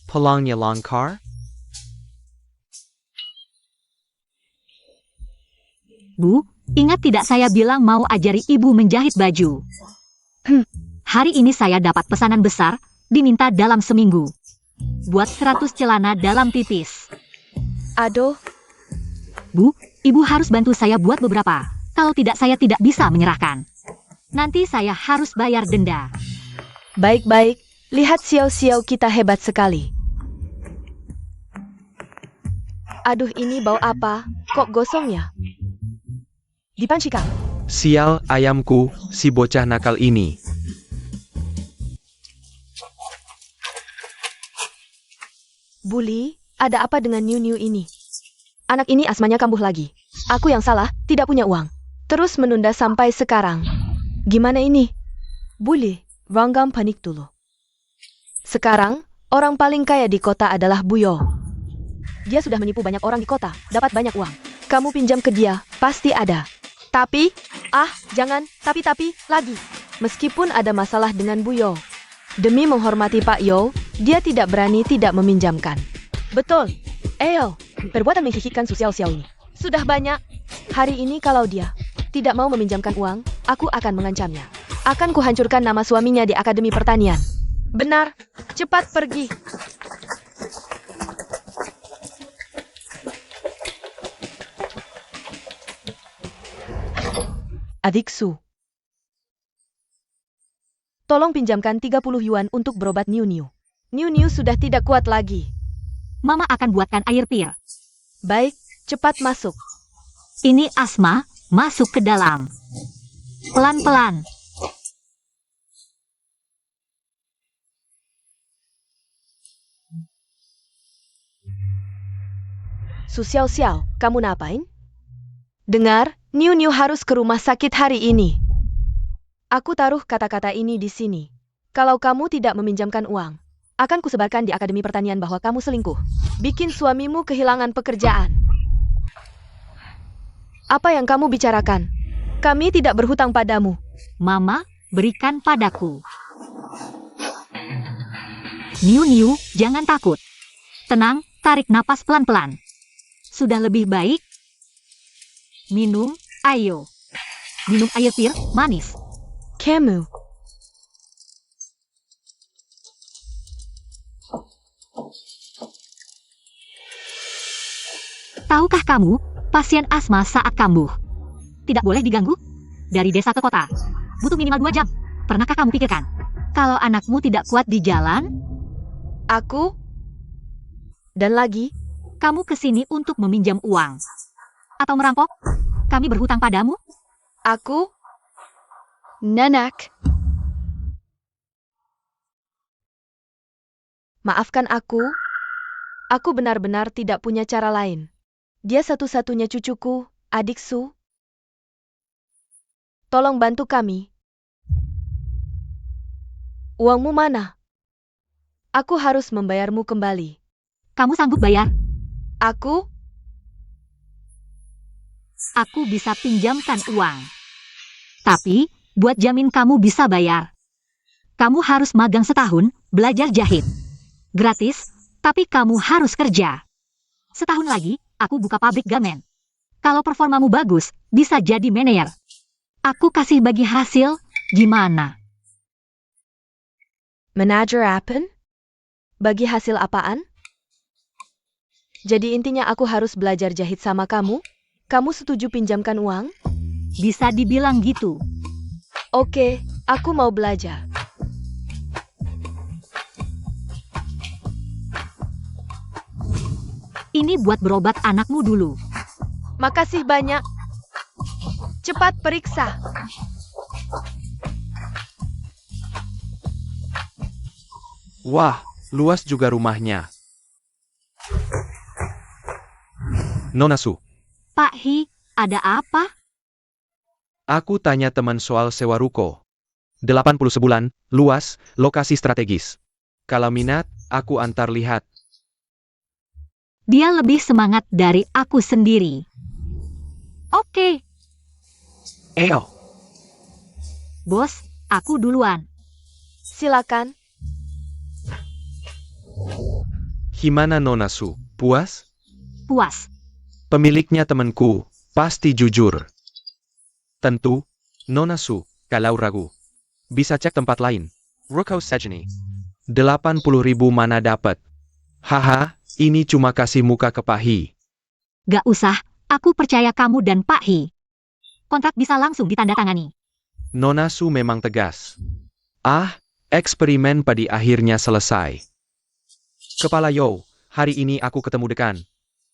Pulangnya langkar? Bu, ingat tidak saya bilang mau ajari ibu menjahit baju? Hari ini saya dapat pesanan besar, diminta dalam seminggu. Buat 100 celana dalam tipis. Aduh, Bu, ibu harus bantu saya buat beberapa. Kalau tidak saya tidak bisa menyerahkan. Nanti saya harus bayar denda. baik-baik. Lihat Xiao kita hebat sekali. Aduh, ini bau apa? Kok gosong ya? Dipancikan. Sial, ayamku, si bocah nakal ini. Bully, ada apa dengan Niu ini? Anak ini asmanya kambuh lagi. Aku yang salah, tidak punya uang. Terus menunda sampai sekarang. Gimana ini? Bully, Ranggam panik dulu. Sekarang, orang paling kaya di kota adalah Buyo. Dia sudah menipu banyak orang di kota, dapat banyak uang. Kamu pinjam ke dia, pasti ada. Tapi, jangan, tapi, lagi. Meskipun ada masalah dengan Buyo. Demi menghormati Pak Yo, dia tidak berani tidak meminjamkan. Betul. Eyo, perbuatan menghihikkan Xiao ini. Sudah banyak. Hari ini kalau dia tidak mau meminjamkan uang, aku akan mengancamnya. Akan kuhancurkan nama suaminya di Akademi Pertanian. Benar. Cepat pergi. Adik Su. Tolong pinjamkan 30 yuan untuk berobat Niu. Niu sudah tidak kuat lagi. Mama akan buatkan air pir. Baik, cepat masuk. Ini Asma, masuk ke dalam. Pelan-pelan. Su Xiao, kamu ngapain? Dengar, Niu harus ke rumah sakit hari ini. Aku taruh kata-kata ini di sini. Kalau kamu tidak meminjamkan uang, akan kusebarkan di Akademi Pertanian bahwa kamu selingkuh. Bikin suamimu kehilangan pekerjaan. Apa yang kamu bicarakan? Kami tidak berhutang padamu. Mama, berikan padaku. Niu, jangan takut. Tenang, tarik napas pelan-pelan. Sudah lebih baik? Minum, ayo. Minum air pir, manis. Kamu. Tahukah kamu, pasien asma saat kambuh tidak boleh diganggu? Dari desa ke kota, butuh minimal 2 jam. Pernahkah kamu pikirkan? Kalau anakmu tidak kuat di jalan, Aku? Dan lagi? kamu kesini untuk meminjam uang. Atau merampok? Kami berhutang padamu? Aku? Nanak. Maafkan aku. Aku benar-benar tidak punya cara lain. Dia satu-satunya cucuku, adik Su. Tolong bantu kami. Uangmu mana? Aku harus membayarmu kembali. Kamu sanggup bayar? Aku? Aku bisa pinjamkan uang. Tapi, buat jamin kamu bisa bayar. Kamu harus magang setahun, belajar jahit. Gratis, tapi kamu harus kerja. Setahun lagi, aku buka pabrik gamen. Kalau performamu bagus, bisa jadi manajer. Aku kasih bagi hasil, gimana? Manager apaan? Bagi hasil apaan? Jadi intinya aku harus belajar jahit sama kamu? Kamu setuju pinjamkan uang? Bisa dibilang gitu. Oke, aku mau belajar. Ini buat berobat anakmu dulu. Makasih banyak. Cepat periksa. Wah, luas juga rumahnya. Nona Su, Pak Hi, ada apa? aku tanya teman soal sewa ruko. 80 sebulan, luas, lokasi strategis. Kalau minat, aku antar lihat. Dia lebih semangat dari aku sendiri. Oke, Eyo, bos, aku duluan. Silakan. gimana Nona Su, puas? Puas. Pemiliknya temanku, pasti jujur. Tentu, Nona Su, kalau ragu, bisa cek tempat lain. Ruko Sejeni. 80.000 mana dapat? Haha, ini cuma kasih muka ke Pak Hi. Gak usah, aku percaya kamu dan Pak Hi. Kontrak bisa langsung ditandatangani. Nona Su memang tegas. Ah, eksperimen pada akhirnya selesai. Kepala Yo, hari ini aku ketemu dekan.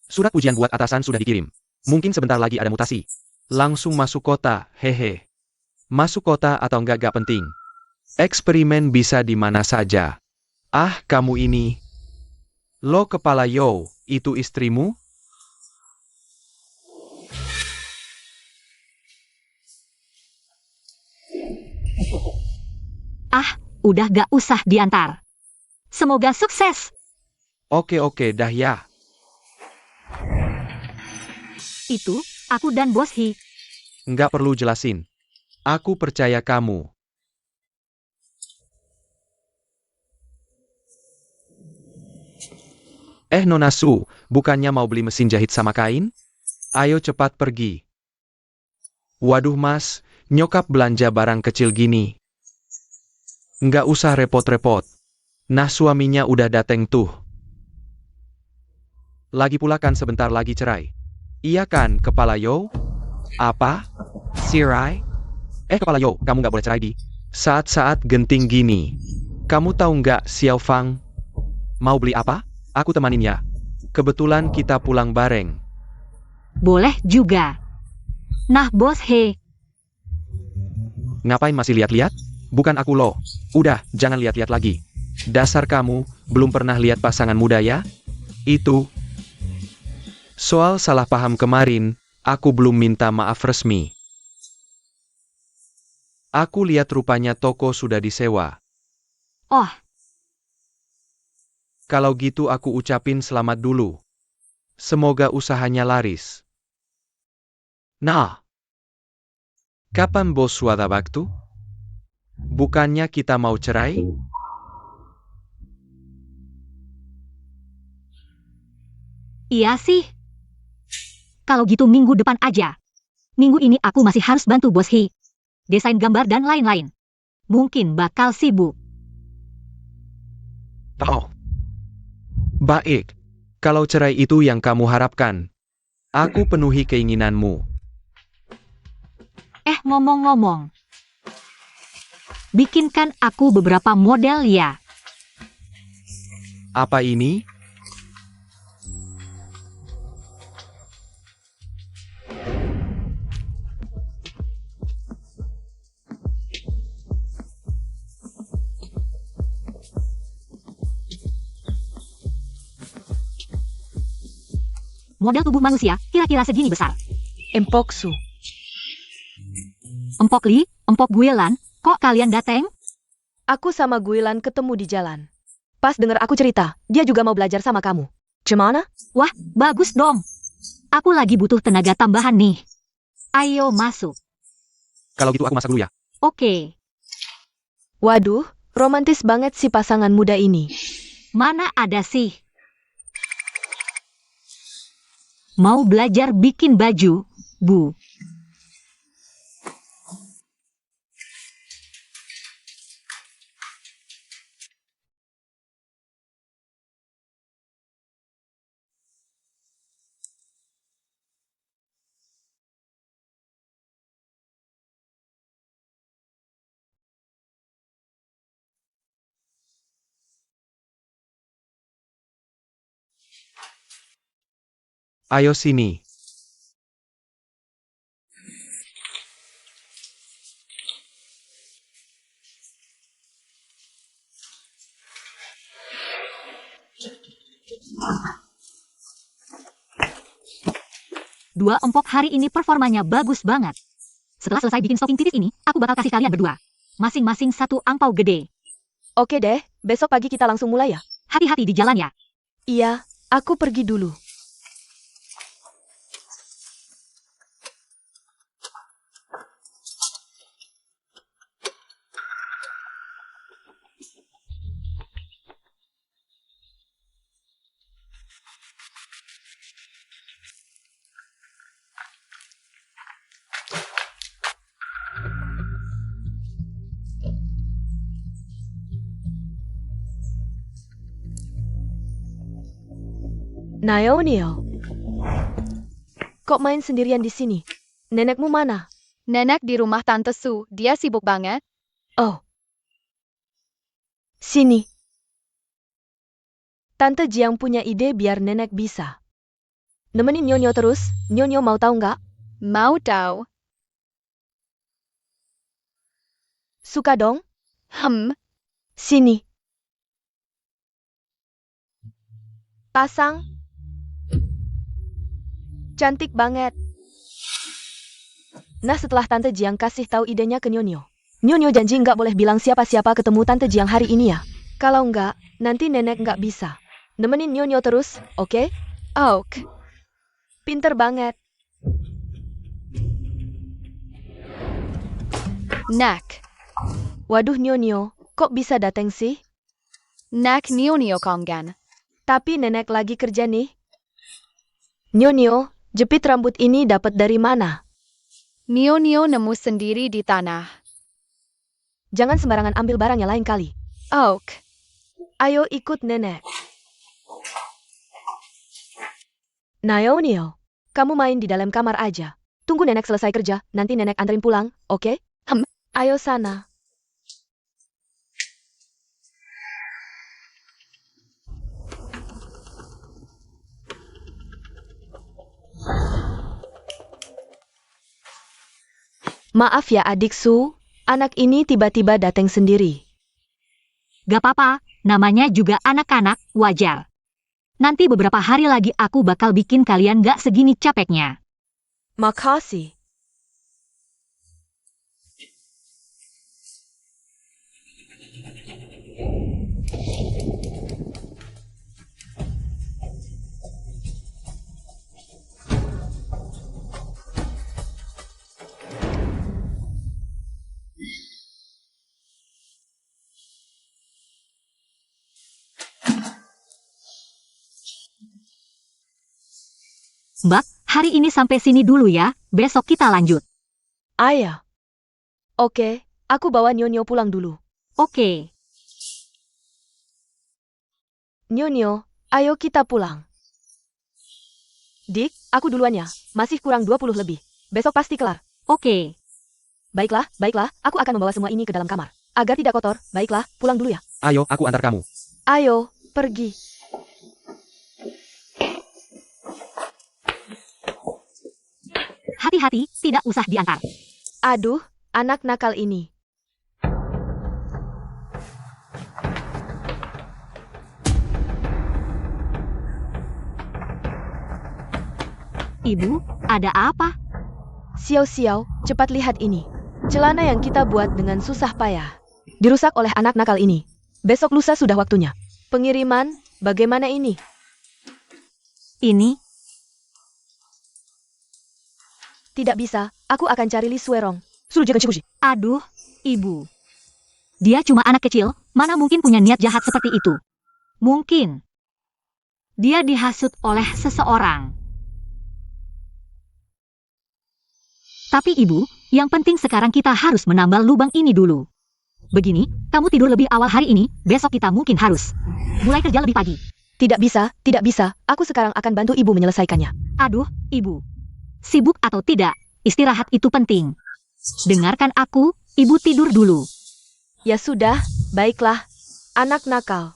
Surat ujian buat atasan sudah dikirim. Mungkin sebentar lagi ada mutasi. Langsung masuk kota, hehe. Masuk kota atau enggak gak penting. Eksperimen bisa di mana saja. Ah, kamu ini. Lo kepala Yo, itu istrimu? Ah, udah gak usah diantar. Semoga sukses. Oke, dah ya. Itu, aku dan Bos Hi. Nggak perlu jelasin. Aku percaya kamu. Nona Su, bukannya mau beli mesin jahit sama kain? Ayo cepat pergi. Waduh mas, nyokap belanja barang kecil gini. Nggak usah repot-repot. Nah suaminya udah dateng tuh. Lagi pula kan sebentar lagi cerai. Iya kan, kepala Yo? Apa? Cerai? Kepala Yo, kamu nggak boleh cerai di saat-saat genting gini. Kamu tahu nggak, Xiao Fang? Mau beli apa? Aku temanin ya. Kebetulan kita pulang bareng. Boleh juga. Nah Bos He, Ngapain masih lihat-lihat? Bukan aku loh. Udah, jangan lihat-lihat lagi. Dasar kamu, belum pernah lihat pasangan muda ya? Itu. Soal salah paham kemarin, aku belum minta maaf resmi. Aku lihat rupanya toko sudah disewa. oh, Kalau gitu aku ucapin selamat dulu. Semoga usahanya laris. Nah, kapan bos ada waktu? Bukannya kita mau cerai? iya sih. Kalau gitu minggu depan aja. Minggu ini aku masih harus bantu Bos Hi. Desain gambar dan lain-lain. Mungkin bakal sibuk. Oh. Baik. Kalau cerai itu yang kamu harapkan, aku penuhi keinginanmu. Ngomong-ngomong. Bikinkan aku beberapa model ya. Apa ini? Model tubuh manusia, kira-kira segini besar. Empoksu. Empok Li, empok Guelan, kok kalian dateng? Aku sama Guilan ketemu di jalan. Pas denger aku cerita, dia juga mau belajar sama kamu. Gimana? Wah, bagus dong. Aku lagi butuh tenaga tambahan nih. Ayo masuk. Kalau gitu aku masak dulu ya. Oke. Waduh, romantis banget si pasangan muda ini. Mana ada sih? Mau belajar bikin baju, Bu? Ayo sini. Dua empok hari ini performanya bagus banget. Setelah selesai bikin stocking tipis ini, aku bakal kasih kalian berdua. Masing-masing satu angpau gede. Oke deh, besok pagi kita langsung mulai ya. Hati-hati di jalan ya. Iya, aku pergi dulu. Naonio, kok main sendirian di sini? Nenekmu mana? Nenek di rumah Tante Su, dia sibuk banget. Oh. Sini. Tante Jiang punya ide biar nenek bisa nemenin Nyonyo terus. Nyonyo mau tahu nggak? Mau tahu? Suka dong? Sini. Pasang. Cantik banget. Nah, setelah Tante Jiang kasih tahu idenya ke Nyonyo, Nyonyo janji nggak boleh bilang siapa-siapa ketemu Tante Jiang hari ini ya. Kalau nggak, nanti nenek nggak bisa nemenin Nyonyo terus, oke? Ok. Pinter banget. Nek. Waduh Nyonyo, kok bisa dateng sih? Nek Nyonyo Konggan. Tapi nenek lagi kerja nih. Nyonyo, jepit rambut ini dapat dari mana? Nyonyo nemu sendiri di tanah. Jangan sembarangan ambil barangnya lain kali. Ok. Ayo ikut nenek. Naonio, kamu main di dalam kamar aja. Tunggu nenek selesai kerja, nanti nenek anterin pulang, oke? Ayo sana. Maaf ya adik Su, anak ini tiba-tiba datang sendiri. Gak apa-apa, namanya juga anak-anak, wajar. Nanti beberapa hari lagi aku bakal bikin kalian gak segini capeknya. Makasih. Mbak, hari ini sampai sini dulu ya, besok kita lanjut. Ayah. Oke, aku bawa Nyonyo pulang dulu. Oke. Nyonyo, ayo kita pulang. Dik, aku duluan ya, masih kurang 20 lebih. Besok pasti kelar. Oke. Baiklah, aku akan membawa semua ini ke dalam kamar. Agar tidak kotor, baiklah, pulang dulu ya. Ayo, aku antar kamu. Ayo, pergi. Hati-hati, tidak usah diantar. Aduh, anak nakal ini. Ibu, ada apa? Xiao-xiao, cepat lihat ini. Celana yang kita buat dengan susah payah. dirusak oleh anak nakal ini. Besok lusa sudah waktunya. Pengiriman, bagaimana ini? Ini, Tidak bisa, aku akan cari Li Suerong. Suruh jaga Cikushi. aduh, ibu. Dia cuma anak kecil, mana mungkin punya niat jahat seperti itu. Mungkin. Dia dihasut oleh seseorang. Tapi ibu, yang penting sekarang kita harus menambal lubang ini dulu. Begini, kamu tidur lebih awal hari ini, besok kita mungkin harus mulai kerja lebih pagi. Tidak bisa, tidak bisa. Aku sekarang akan bantu ibu menyelesaikannya. Aduh, ibu. Sibuk atau tidak, istirahat itu penting. Dengarkan aku, ibu tidur dulu. Ya sudah, baiklah. Anak nakal.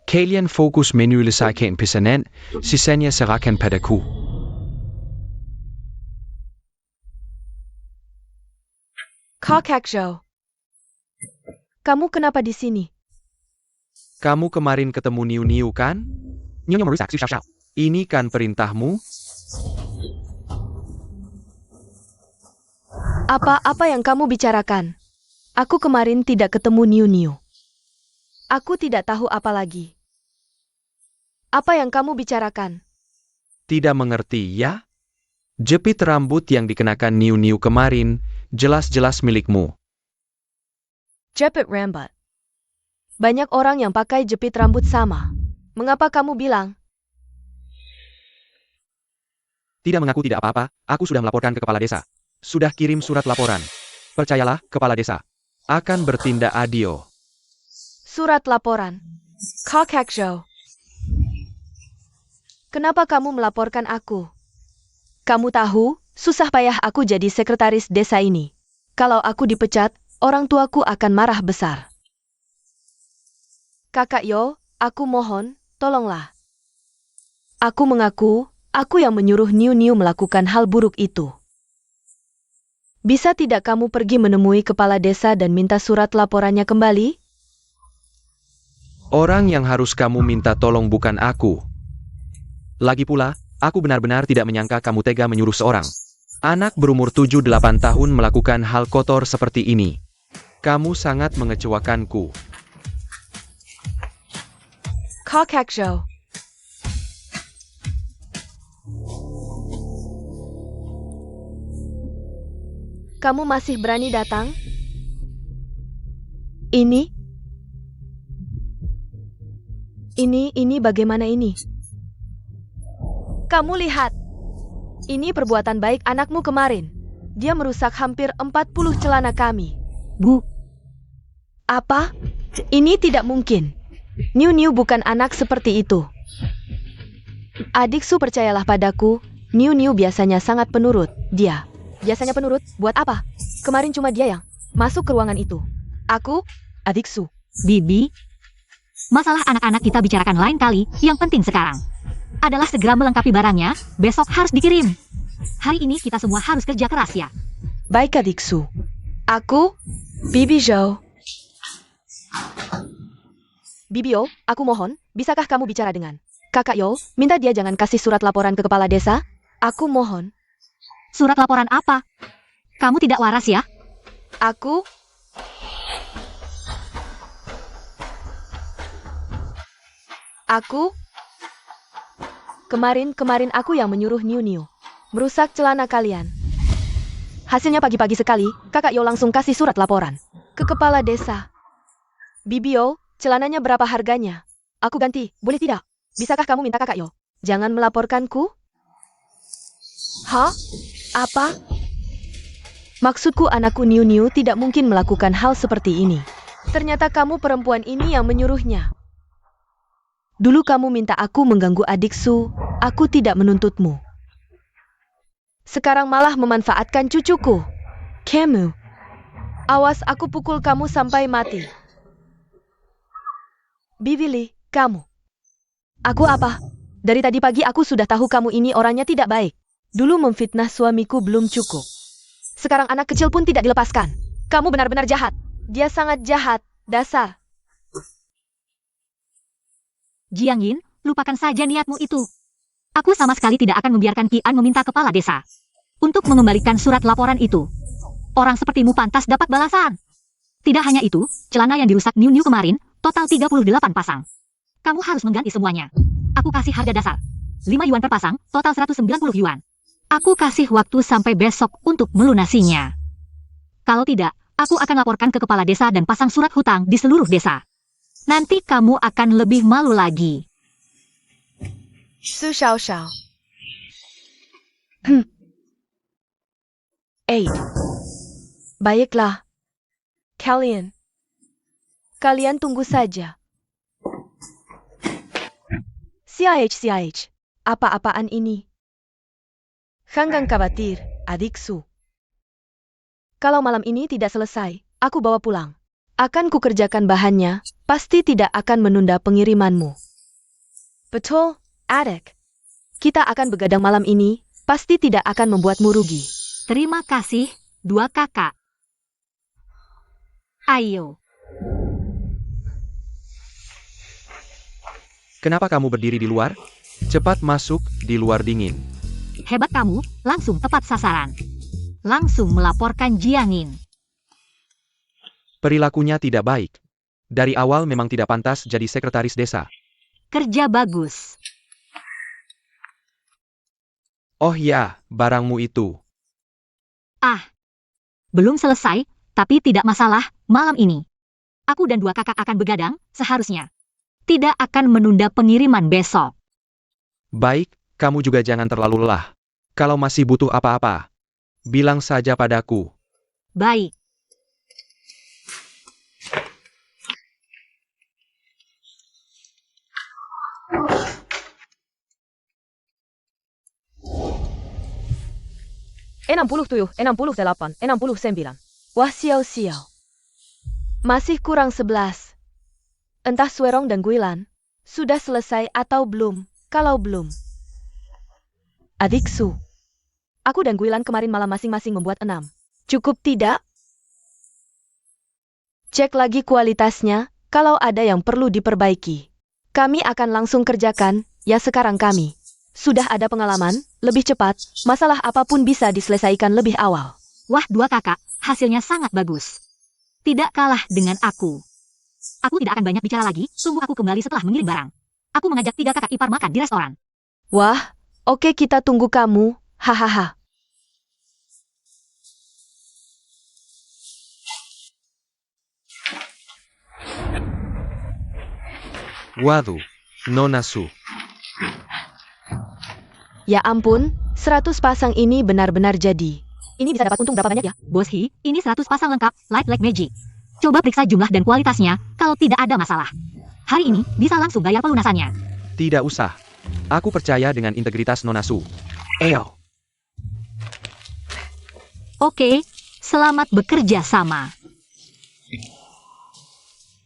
Kalian fokus menyelesaikan pesanan, sisanya serahkan padaku. Kakak. Kamu kenapa di sini? Kamu kemarin ketemu Niu-Niu kan? Nyonya merusak si Xiao. Ini kan perintahmu? Apa yang kamu bicarakan? Aku kemarin tidak ketemu Niu-Niu. Aku tidak tahu apa lagi. Apa yang kamu bicarakan? Tidak mengerti ya? Jepit rambut yang dikenakan Niu-Niu kemarin, jelas-jelas milikmu. Jepit rambut. Banyak orang yang pakai jepit rambut sama. Mengapa kamu bilang? Tidak mengaku tidak apa-apa, aku sudah melaporkan ke kepala desa. Sudah kirim surat laporan. Percayalah, kepala desa akan bertindak adil. Surat laporan. Kakak. Kenapa kamu melaporkan aku? Kamu tahu, susah payah aku jadi sekretaris desa ini. Kalau aku dipecat, orang tuaku akan marah besar. Kakak Yo, aku mohon, tolonglah. Aku mengaku, aku yang menyuruh Niu-Niu melakukan hal buruk itu. Bisa tidak kamu pergi menemui kepala desa dan minta surat laporannya kembali? Orang yang harus kamu minta tolong bukan aku. Lagi pula, aku benar-benar tidak menyangka kamu tega menyuruh seorang anak berumur 7-8 tahun melakukan hal kotor seperti ini. Kamu sangat mengecewakanku. Kakak. Kamu masih berani datang? Ini bagaimana ini? Kamu lihat. Ini perbuatan baik anakmu kemarin. Dia merusak hampir 40 celana kami. Bu, Apa? Ini tidak mungkin. Niu-Niu bukan anak seperti itu. Adiksu, percayalah padaku, Niu-Niu biasanya sangat penurut. Dia biasanya penurut, buat apa? Kemarin cuma dia yang masuk ke ruangan itu. Aku, adiksu. Bibi. Masalah anak-anak kita bicarakan lain kali, yang penting sekarang adalah segera melengkapi barangnya, besok harus dikirim. Hari ini kita semua harus kerja keras ya. Baik adiksu. Aku, Bibi Zhou. Bibi Yo, aku mohon, bisakah kamu bicara dengan Kakak Yo? Minta dia jangan kasih surat laporan ke kepala desa. Aku mohon. Surat laporan apa? Kamu tidak waras ya? Aku... Kemarin aku yang menyuruh Niu-Niu merusak celana kalian. Hasilnya pagi-pagi sekali, Kakak Yo langsung kasih surat laporan ke kepala desa. Bibi Yo, celananya berapa harganya? Aku ganti, boleh tidak? Bisakah kamu minta Kakak Yo jangan melaporkanku? Hah? Apa? Maksudku anakku Niu-Niu tidak mungkin melakukan hal seperti ini. Ternyata kamu perempuan ini yang menyuruhnya. Dulu kamu minta aku mengganggu adiksu, aku tidak menuntutmu. Sekarang malah memanfaatkan cucuku. Kamu. Awas aku pukul kamu sampai mati. Bibi Li, kamu. Aku apa? Dari tadi pagi aku sudah tahu kamu ini orangnya tidak baik. Dulu memfitnah suamiku belum cukup. Sekarang anak kecil pun tidak dilepaskan. Kamu benar-benar jahat. Dia sangat jahat, dasar. Jiang Yin, lupakan saja niatmu itu. Aku sama sekali tidak akan membiarkan Kian meminta kepala desa. untuk mengembalikan surat laporan itu. Orang sepertimu pantas dapat balasan. Tidak hanya itu, celana yang dirusak Niu Niu kemarin, total 38 pasang. Kamu harus mengganti semuanya. Aku kasih harga dasar. 5 yuan per pasang, total 190 yuan. Aku kasih waktu sampai besok untuk melunasinya. Kalau tidak, aku akan laporkan ke kepala desa dan pasang surat hutang di seluruh desa. Nanti kamu akan lebih malu lagi. Su Xiao Xiao. Baiklah. Kalian tunggu saja. CIH, apa-apaan ini? Jangan khawatir, adikku. Kalau malam ini tidak selesai, aku bawa pulang. Akan kukerjakan bahannya, pasti tidak akan menunda pengirimanmu. Betul, adik. Kita akan begadang malam ini, pasti tidak akan membuatmu rugi. Terima kasih, dua kakak. Ayo. Kenapa kamu berdiri di luar? Cepat masuk, di luar dingin. Hebat kamu, langsung tepat sasaran. Langsung melaporkan Jiangin. Perilakunya tidak baik. Dari awal memang tidak pantas jadi sekretaris desa. Kerja bagus. Oh ya, barangmu itu. Belum selesai, tapi tidak masalah, malam ini. Aku dan dua kakak akan begadang, seharusnya. Tidak akan menunda pengiriman besok. Baik, kamu juga jangan terlalu lelah. Kalau masih butuh apa-apa, bilang saja padaku. Baik. Tujuh, 68, 69. Wah, siau-siau. Masih kurang 11. Entah Suerong dan Guilan sudah selesai atau belum. Kalau belum, adikku, aku dan Guilan kemarin malam masing-masing membuat 6. Cukup tidak? Cek lagi kualitasnya, kalau ada yang perlu diperbaiki. Kami akan langsung kerjakan, ya sekarang kami sudah ada pengalaman, lebih cepat, masalah apapun bisa diselesaikan lebih awal. Wah, dua kakak, hasilnya sangat bagus. Tidak kalah dengan aku. Aku tidak akan banyak bicara lagi, tunggu aku kembali setelah mengirim barang. Aku mengajak 3 kakak ipar makan di restoran. Wah, oke kita tunggu kamu, hahaha. Waduh, Nona Su. Ya ampun, 100 pasang ini benar-benar jadi. Ini bisa dapat untung berapa banyak ya? Bos Hi, ini 100 pasang lengkap, light like magic. Coba periksa jumlah dan kualitasnya, kalau tidak ada masalah. Hari ini, bisa langsung bayar pelunasannya. Tidak usah. Aku percaya dengan integritas Nona Su. Eyo. Oke, selamat bekerja sama.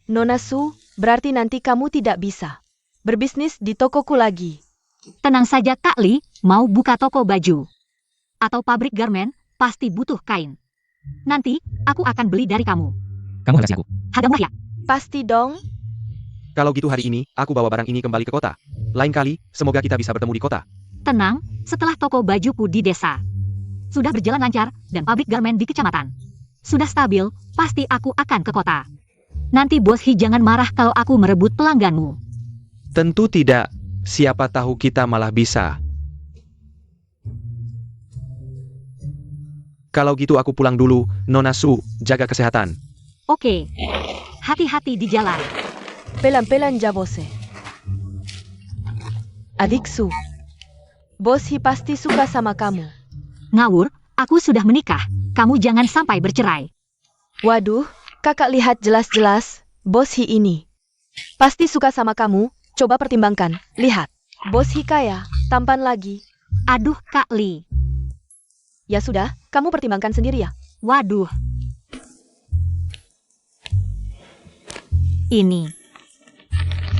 Nona Su, berarti nanti kamu tidak bisa berbisnis di tokoku lagi. Tenang saja Kak Li, mau buka toko baju. Atau pabrik garmen, pasti butuh kain. Nanti, aku akan beli dari kamu. Kamu kasih aku. Harga murah ya? Pasti dong. Kalau gitu hari ini, aku bawa barang ini kembali ke kota. Lain kali, semoga kita bisa bertemu di kota. Tenang, setelah toko bajuku di desa sudah berjalan lancar, dan pabrik garmen di kecamatan sudah stabil, pasti aku akan ke kota. Nanti Bos Hi jangan marah kalau aku merebut pelangganmu. Tentu tidak. Siapa tahu kita malah bisa. Kalau gitu aku pulang dulu, Nona Su, jaga kesehatan. Oke, hati-hati di jalan. Pelan-pelan ya bose. Adikku, Bos Hi pasti suka sama kamu. Ngawur, aku sudah menikah, kamu jangan sampai bercerai. Waduh, kakak lihat jelas-jelas, Bos Hi ini pasti suka sama kamu. Coba pertimbangkan, lihat. Bos Hi kaya, tampan lagi. Aduh Kak Li. Ya sudah, kamu pertimbangkan sendiri ya. Waduh. Ini.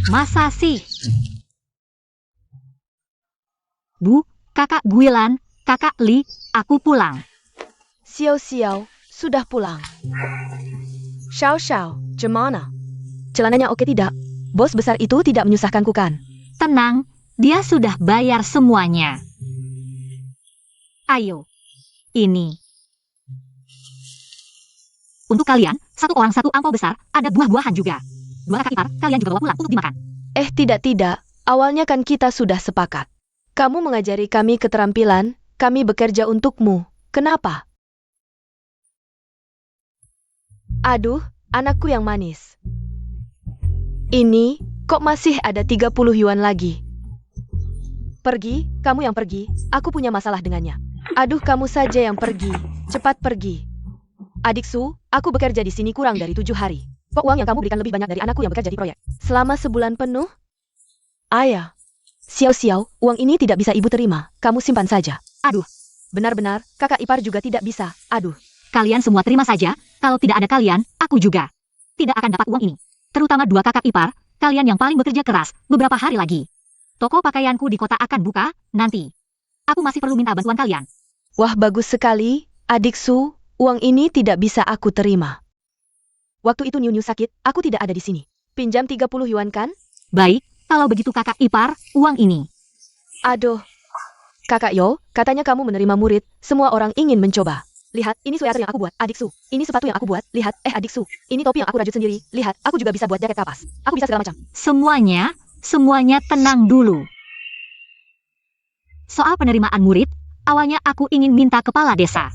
Masa sih? Bu, kakak Guilan, kakak Li, aku pulang. Xiao-xiao, sudah pulang. Xiao-xiao, gimana? Celananya oke tidak? Bos besar itu tidak menyusahkanku kan? Tenang, dia sudah bayar semuanya. Ayo, Ini. Untuk kalian, satu orang satu angpau besar, ada buah-buahan juga. 2 kakak ipar, kalian juga bawa pulang untuk dimakan. Tidak. Awalnya kan kita sudah sepakat. Kamu mengajari kami keterampilan, kami bekerja untukmu. Kenapa? Aduh, anakku yang manis. Ini, kok masih ada 30 yuan lagi? Pergi, kamu yang pergi, aku punya masalah dengannya. Aduh, kamu saja yang pergi, cepat pergi. Adik Su, aku bekerja di sini kurang dari 7 hari. Kok uang yang kamu berikan lebih banyak dari anakku yang bekerja di proyek? Selama sebulan penuh? Ayah. Xiao, uang ini tidak bisa ibu terima, kamu simpan saja. Aduh. Benar-benar, kakak ipar juga tidak bisa, aduh. Kalian semua terima saja, kalau tidak ada kalian, aku juga. Tidak akan dapat uang ini. Terutama 2 kakak ipar, kalian yang paling bekerja keras, beberapa hari lagi. Toko pakaianku di kota akan buka, nanti. Aku masih perlu minta bantuan kalian. Wah, bagus sekali, adik Su, uang ini tidak bisa aku terima. Waktu itu Niu sakit, aku tidak ada di sini. Pinjam 30 yuan kan? Baik, kalau begitu kakak ipar, uang ini. Aduh. Kakak Yo, katanya kamu menerima murid, semua orang ingin mencoba. Lihat, ini sweater yang aku buat, adik Su. Ini sepatu yang aku buat, lihat, adik Su. Ini topi yang aku rajut sendiri, lihat, aku juga bisa buat jaket kapas. Aku bisa segala macam. Semuanya tenang dulu. Soal penerimaan murid, awalnya aku ingin minta kepala desa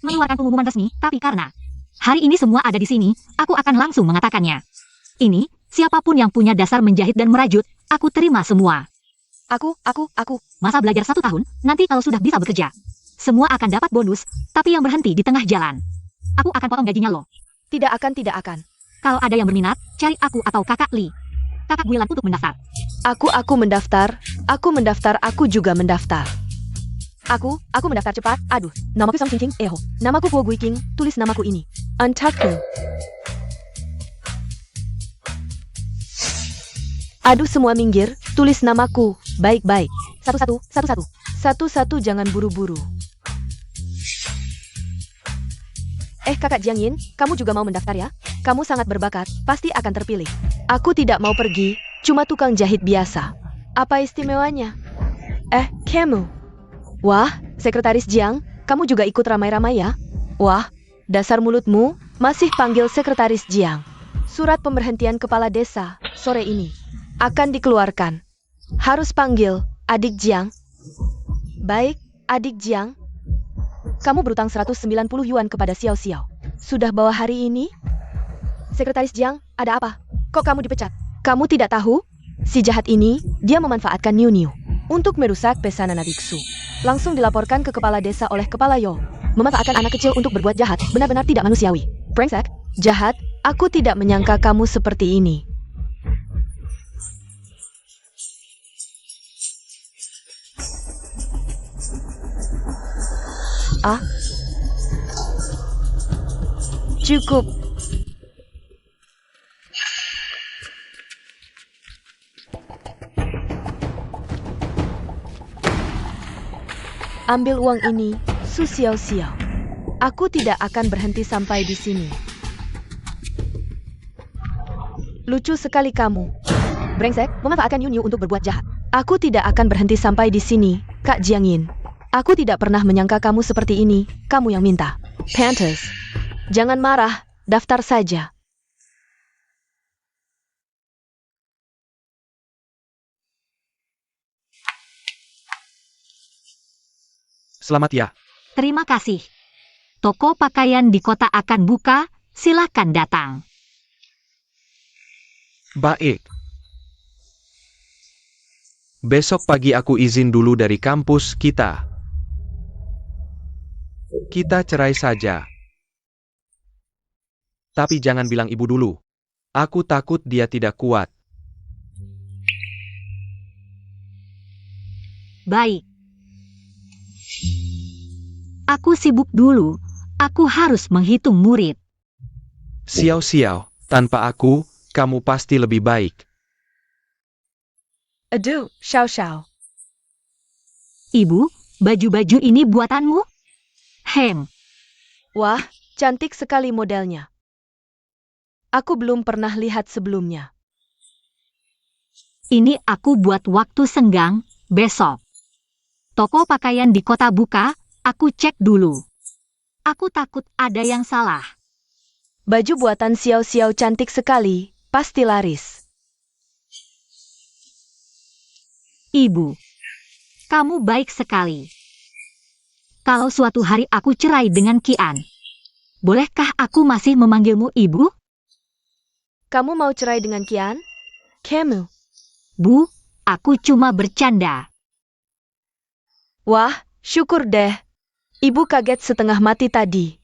mengeluarkan pengumuman resmi, tapi karena hari ini semua ada di sini, aku akan langsung mengatakannya. Ini, siapapun yang punya dasar menjahit dan merajut, aku terima semua. Aku. Masa belajar 1 tahun, nanti kalau sudah bisa bekerja. Semua akan dapat bonus, tapi yang berhenti di tengah jalan. Aku akan potong gajinya loh. Tidak akan. Kalau ada yang berminat, cari aku atau kakak Li. Kakak Guilan untuk mendaftar. Aku mendaftar, aku juga mendaftar. Aku mendaftar cepat, aduh, namaku Sang Cincing, Eho. Namaku Po Gui King, tulis namaku ini. Antaku. Aduh, semua minggir, tulis namaku, baik-baik. Satu-satu, jangan buru-buru. Kakak Jiang Yin, kamu juga mau mendaftar ya? Kamu sangat berbakat, pasti akan terpilih. Aku tidak mau pergi, cuma tukang jahit biasa. Apa istimewanya? Kamu. Wah, Sekretaris Jiang, kamu juga ikut ramai-ramai ya? Wah, dasar mulutmu, masih panggil Sekretaris Jiang. Surat pemberhentian kepala desa, sore ini, akan dikeluarkan. Harus panggil, adik Jiang. Baik, adik Jiang. Kamu berutang 190 yuan kepada Xiao. Sudah bawa hari ini? Sekretaris Jiang, ada apa? Kok kamu dipecat? Kamu tidak tahu? Si jahat ini, dia memanfaatkan Niu untuk merusak pesanan adik Su. Langsung dilaporkan ke kepala desa oleh kepala Yo. Memanfaatkan anak kecil untuk berbuat jahat, benar-benar tidak manusiawi. Brengsek, jahat, aku tidak menyangka kamu seperti ini. Cukup. Ambil uang ini, Su Xiao. Aku tidak akan berhenti sampai di sini. Lucu sekali kamu. Brengsek, memanfaatkan Niu untuk berbuat jahat. Aku tidak akan berhenti sampai di sini, Kak Jiang Yin. Aku tidak pernah menyangka kamu seperti ini, kamu yang minta. Pantes. Jangan marah, daftar saja. Selamat ya. Terima kasih. Toko pakaian di kota akan buka, silakan datang. Baik. Besok pagi aku izin dulu dari kampus kita. Kita cerai saja. Tapi jangan bilang ibu dulu. Aku takut dia tidak kuat. Baik. Aku sibuk dulu. Aku harus menghitung murid. Xiao, tanpa aku, kamu pasti lebih baik. Aduh, Xiao. Ibu, baju-baju ini buatanmu? Wah, cantik sekali modelnya. Aku belum pernah lihat sebelumnya. Ini aku buat waktu senggang, besok. Toko pakaian di kota buka, aku cek dulu. Aku takut ada yang salah. Baju buatan Xiao Xiao cantik sekali, pasti laris. Ibu, kamu baik sekali. Kalau suatu hari aku cerai dengan Kian, bolehkah aku masih memanggilmu ibu? Kamu mau cerai dengan Kian? Kamu. Bu, aku cuma bercanda. Wah, syukur deh. Ibu kaget setengah mati tadi.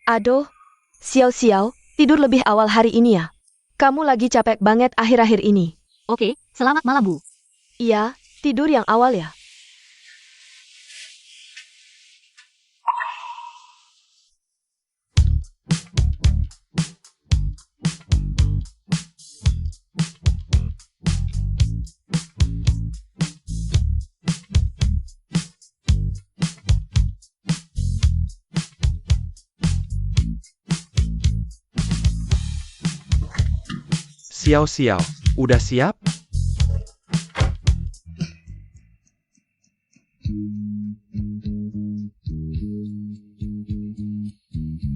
Aduh, Xiao Xiao, tidur lebih awal hari ini ya. Kamu lagi capek banget akhir-akhir ini. Oke, selamat malam, Bu. Iya, tidur yang awal ya. Xiao Xiao, udah siap?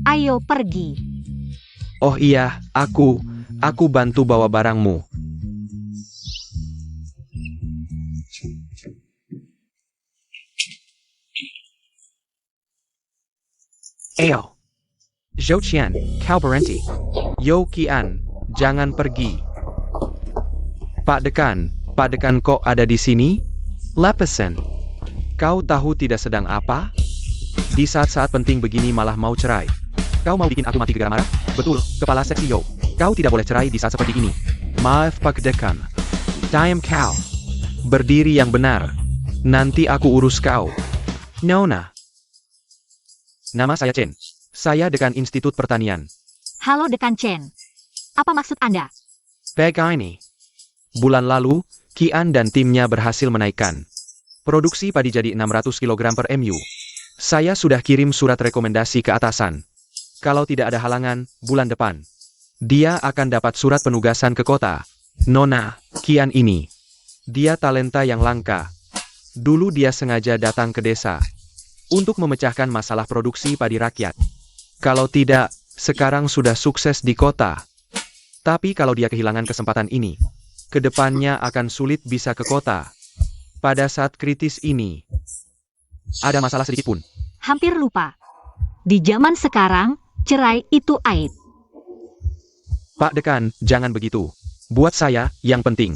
Ayo pergi. Oh iya, aku bantu bawa barangmu. Ayo. Zhou Qian, kau berhenti. Yo Qian, jangan pergi. Pak Dekan kok ada di sini? Lepesan. Kau tahu tidak sedang apa? Di saat-saat penting begini malah mau cerai. Kau mau bikin aku mati gara-gara marah? Betul, kepala seksi Yo. Kau tidak boleh cerai di saat seperti ini. Maaf Pak Dekan. Diam kau. Berdiri yang benar. Nanti aku urus kau. Nona. Nama saya Chen. Saya Dekan Institut Pertanian. Halo Dekan Chen. Apa maksud Anda? Begini. Bulan lalu, Kian dan timnya berhasil menaikkan produksi padi jadi 600 kg per MU. Saya sudah kirim surat rekomendasi ke atasan. Kalau tidak ada halangan, bulan depan, dia akan dapat surat penugasan ke kota. Nona, Kian ini, dia talenta yang langka. Dulu dia sengaja datang ke desa untuk memecahkan masalah produksi padi rakyat. Kalau tidak, sekarang sudah sukses di kota. Tapi kalau dia kehilangan kesempatan ini, kedepannya akan sulit bisa ke kota. Pada saat kritis ini, ada masalah sedikit pun. Hampir lupa. Di zaman sekarang, cerai itu aib. Pak Dekan, jangan begitu. Buat saya, yang penting,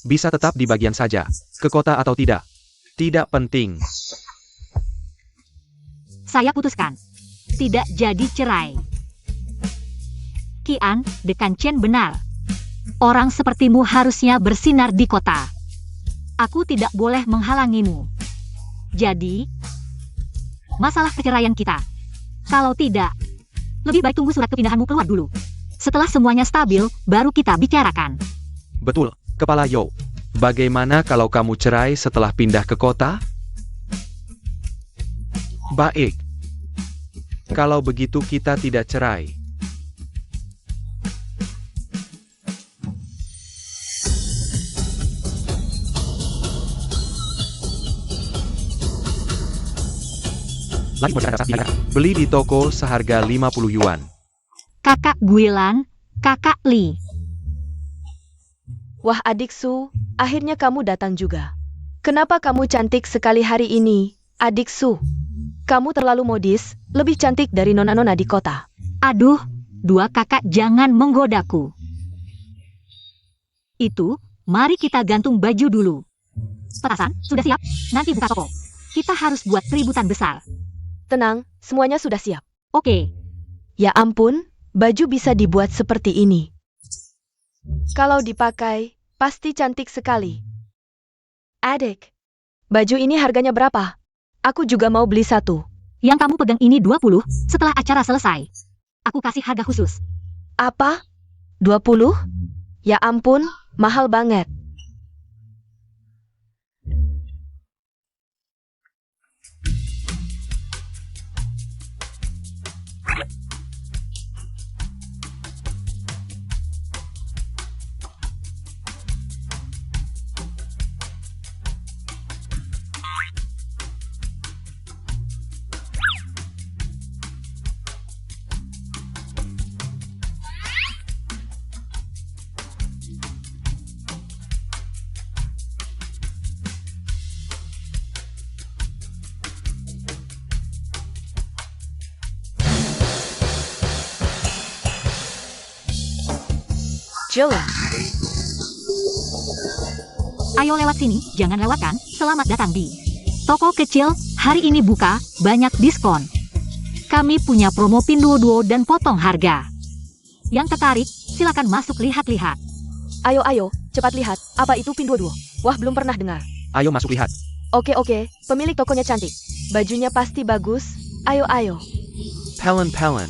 bisa tetap di bagian saja, ke kota atau tidak. Tidak penting. Saya putuskan. Tidak jadi cerai. Kian, Dekan Chen benar. Orang sepertimu harusnya bersinar di kota. Aku tidak boleh menghalangimu. Jadi, masalah perceraian kita. Kalau tidak, lebih baik tunggu surat kepindahanmu keluar dulu. Setelah semuanya stabil, baru kita bicarakan. Betul, Kepala Yo. Bagaimana kalau kamu cerai setelah pindah ke kota? Baik. Kalau begitu kita tidak cerai. Lagi modal rasa biaya. Beli di toko seharga 50 yuan. Kakak Guilan, Kakak Li. Wah adik Su, akhirnya kamu datang juga. Kenapa kamu cantik sekali hari ini, adik Su? Kamu terlalu modis, lebih cantik dari nona-nona di kota. Aduh, dua kakak jangan menggodaku. Itu, mari kita gantung baju dulu. Petasan, sudah siap? Nanti buka toko. Kita harus buat keributan besar. Tenang, semuanya sudah siap. Oke. Ya ampun, baju bisa dibuat seperti ini. Kalau dipakai, pasti cantik sekali. Adik, baju ini harganya berapa? Aku juga mau beli satu. Yang kamu pegang ini 20, setelah acara selesai. Aku kasih harga khusus. Apa? 20? Ya ampun, mahal banget. Jolin. Ayo lewat sini, jangan lewatkan. Selamat datang di toko kecil. Hari ini buka, banyak diskon. Kami punya promo Pinduoduo dan potong harga. Yang tertarik, silakan masuk lihat-lihat. Ayo, cepat lihat. Apa itu Pinduoduo? Wah, belum pernah dengar. Ayo masuk lihat. Oke, pemilik tokonya cantik. Bajunya pasti bagus. Ayo. Pelen.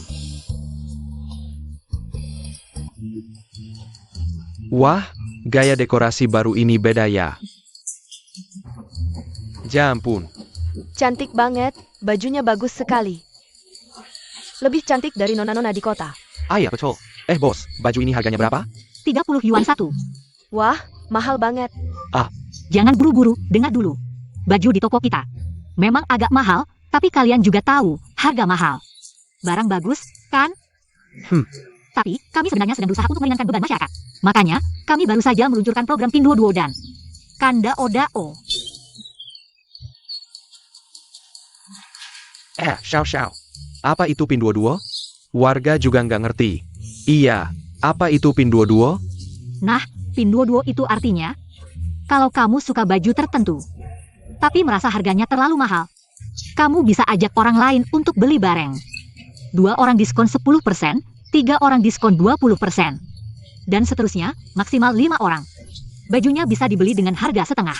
Wah, gaya dekorasi baru ini beda ya. Ya ampun. Cantik banget. Bajunya bagus sekali. Lebih cantik dari nona-nona di kota. Iya betul. Bos, baju ini harganya berapa? 30 yuan satu. Wah, mahal banget. Jangan buru-buru, dengar dulu. Baju di toko kita memang agak mahal, tapi kalian juga tahu harga mahal. Barang bagus, kan? Tapi, kami sebenarnya sedang berusaha untuk meringankan beban masyarakat. Makanya, kami baru saja meluncurkan program Pinduoduo dan Kandao. Xiao. Apa itu Pinduoduo? Warga juga nggak ngerti. Iya, apa itu Pinduoduo? Nah, Pinduoduo itu artinya, kalau kamu suka baju tertentu, tapi merasa harganya terlalu mahal, kamu bisa ajak orang lain untuk beli bareng. 2 orang diskon 10%, 3 orang diskon 20%. Dan seterusnya, maksimal 5 orang. Bajunya bisa dibeli dengan harga setengah.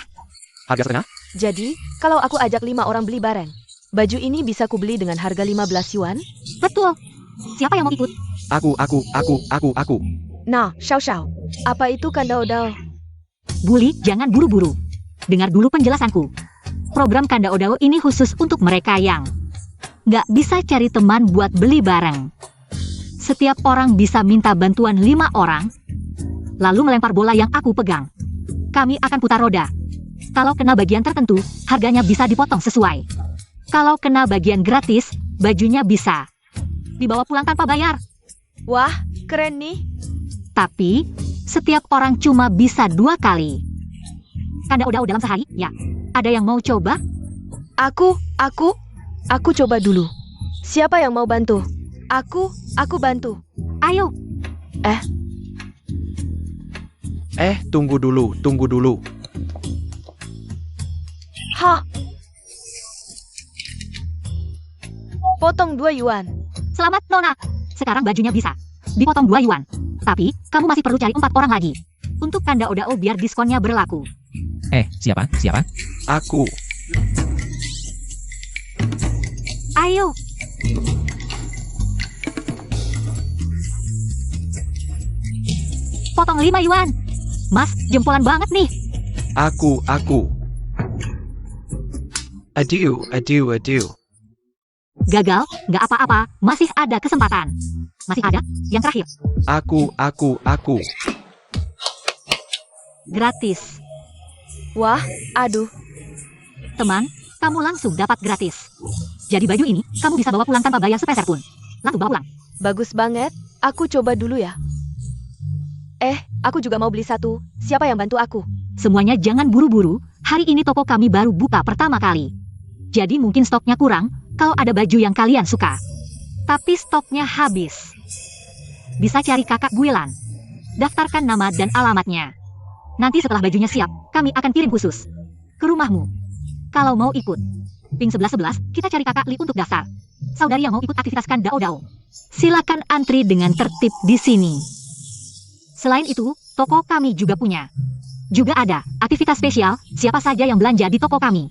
Harga setengah? Jadi, kalau aku ajak 5 orang beli bareng, baju ini bisa kubeli dengan harga 15 yuan? Betul. Siapa yang mau ikut? Aku. Nah, Xiao. Apa itu Kandao? Bully, jangan buru-buru. Dengar dulu penjelasanku. Program Kandao ini khusus untuk mereka yang nggak bisa cari teman buat beli bareng. Setiap orang bisa minta bantuan 5 orang, lalu melempar bola yang aku pegang. Kami akan putar roda. Kalau kena bagian tertentu, harganya bisa dipotong sesuai. Kalau kena bagian gratis, bajunya bisa dibawa pulang tanpa bayar. Wah, keren nih. Tapi, setiap orang cuma bisa 2 kali. Kandao dalam sehari, ya. Ada yang mau coba? Aku coba dulu. Siapa yang mau bantu? Aku bantu. Ayo. Tunggu dulu. Hah? Potong 2 yuan. Selamat, Nona. Sekarang bajunya bisa dipotong 2 yuan. Tapi, kamu masih perlu cari 4 orang lagi. Untuk Kandao biar diskonnya berlaku. Siapa? Aku. Ayo. Potong 5 yuan. Mas, jempolan banget nih. Aku. Adieu. Gagal, nggak apa-apa. Masih ada kesempatan. Masih ada. Yang terakhir. Aku. Gratis. Wah, aduh. Teman, kamu langsung dapat gratis. Jadi baju ini, kamu bisa bawa pulang tanpa bayar sepeser pun. Langsung bawa pulang. Bagus banget. Aku coba dulu ya. Aku juga mau beli 1. Siapa yang bantu aku? Semuanya jangan buru-buru. Hari ini toko kami baru buka pertama kali. Jadi mungkin stoknya kurang, kalau ada baju yang kalian suka. Tapi stoknya habis. Bisa cari kakak Guilan. Daftarkan nama dan alamatnya. Nanti setelah bajunya siap, kami akan kirim khusus ke rumahmu. Kalau mau ikut, ping 1111, kita cari kakak Li untuk daftar. Saudari yang mau ikut aktivitas Kandao. Silakan antri dengan tertib di sini. Selain itu, toko kami juga punya. Juga ada aktivitas spesial, siapa saja yang belanja di toko kami.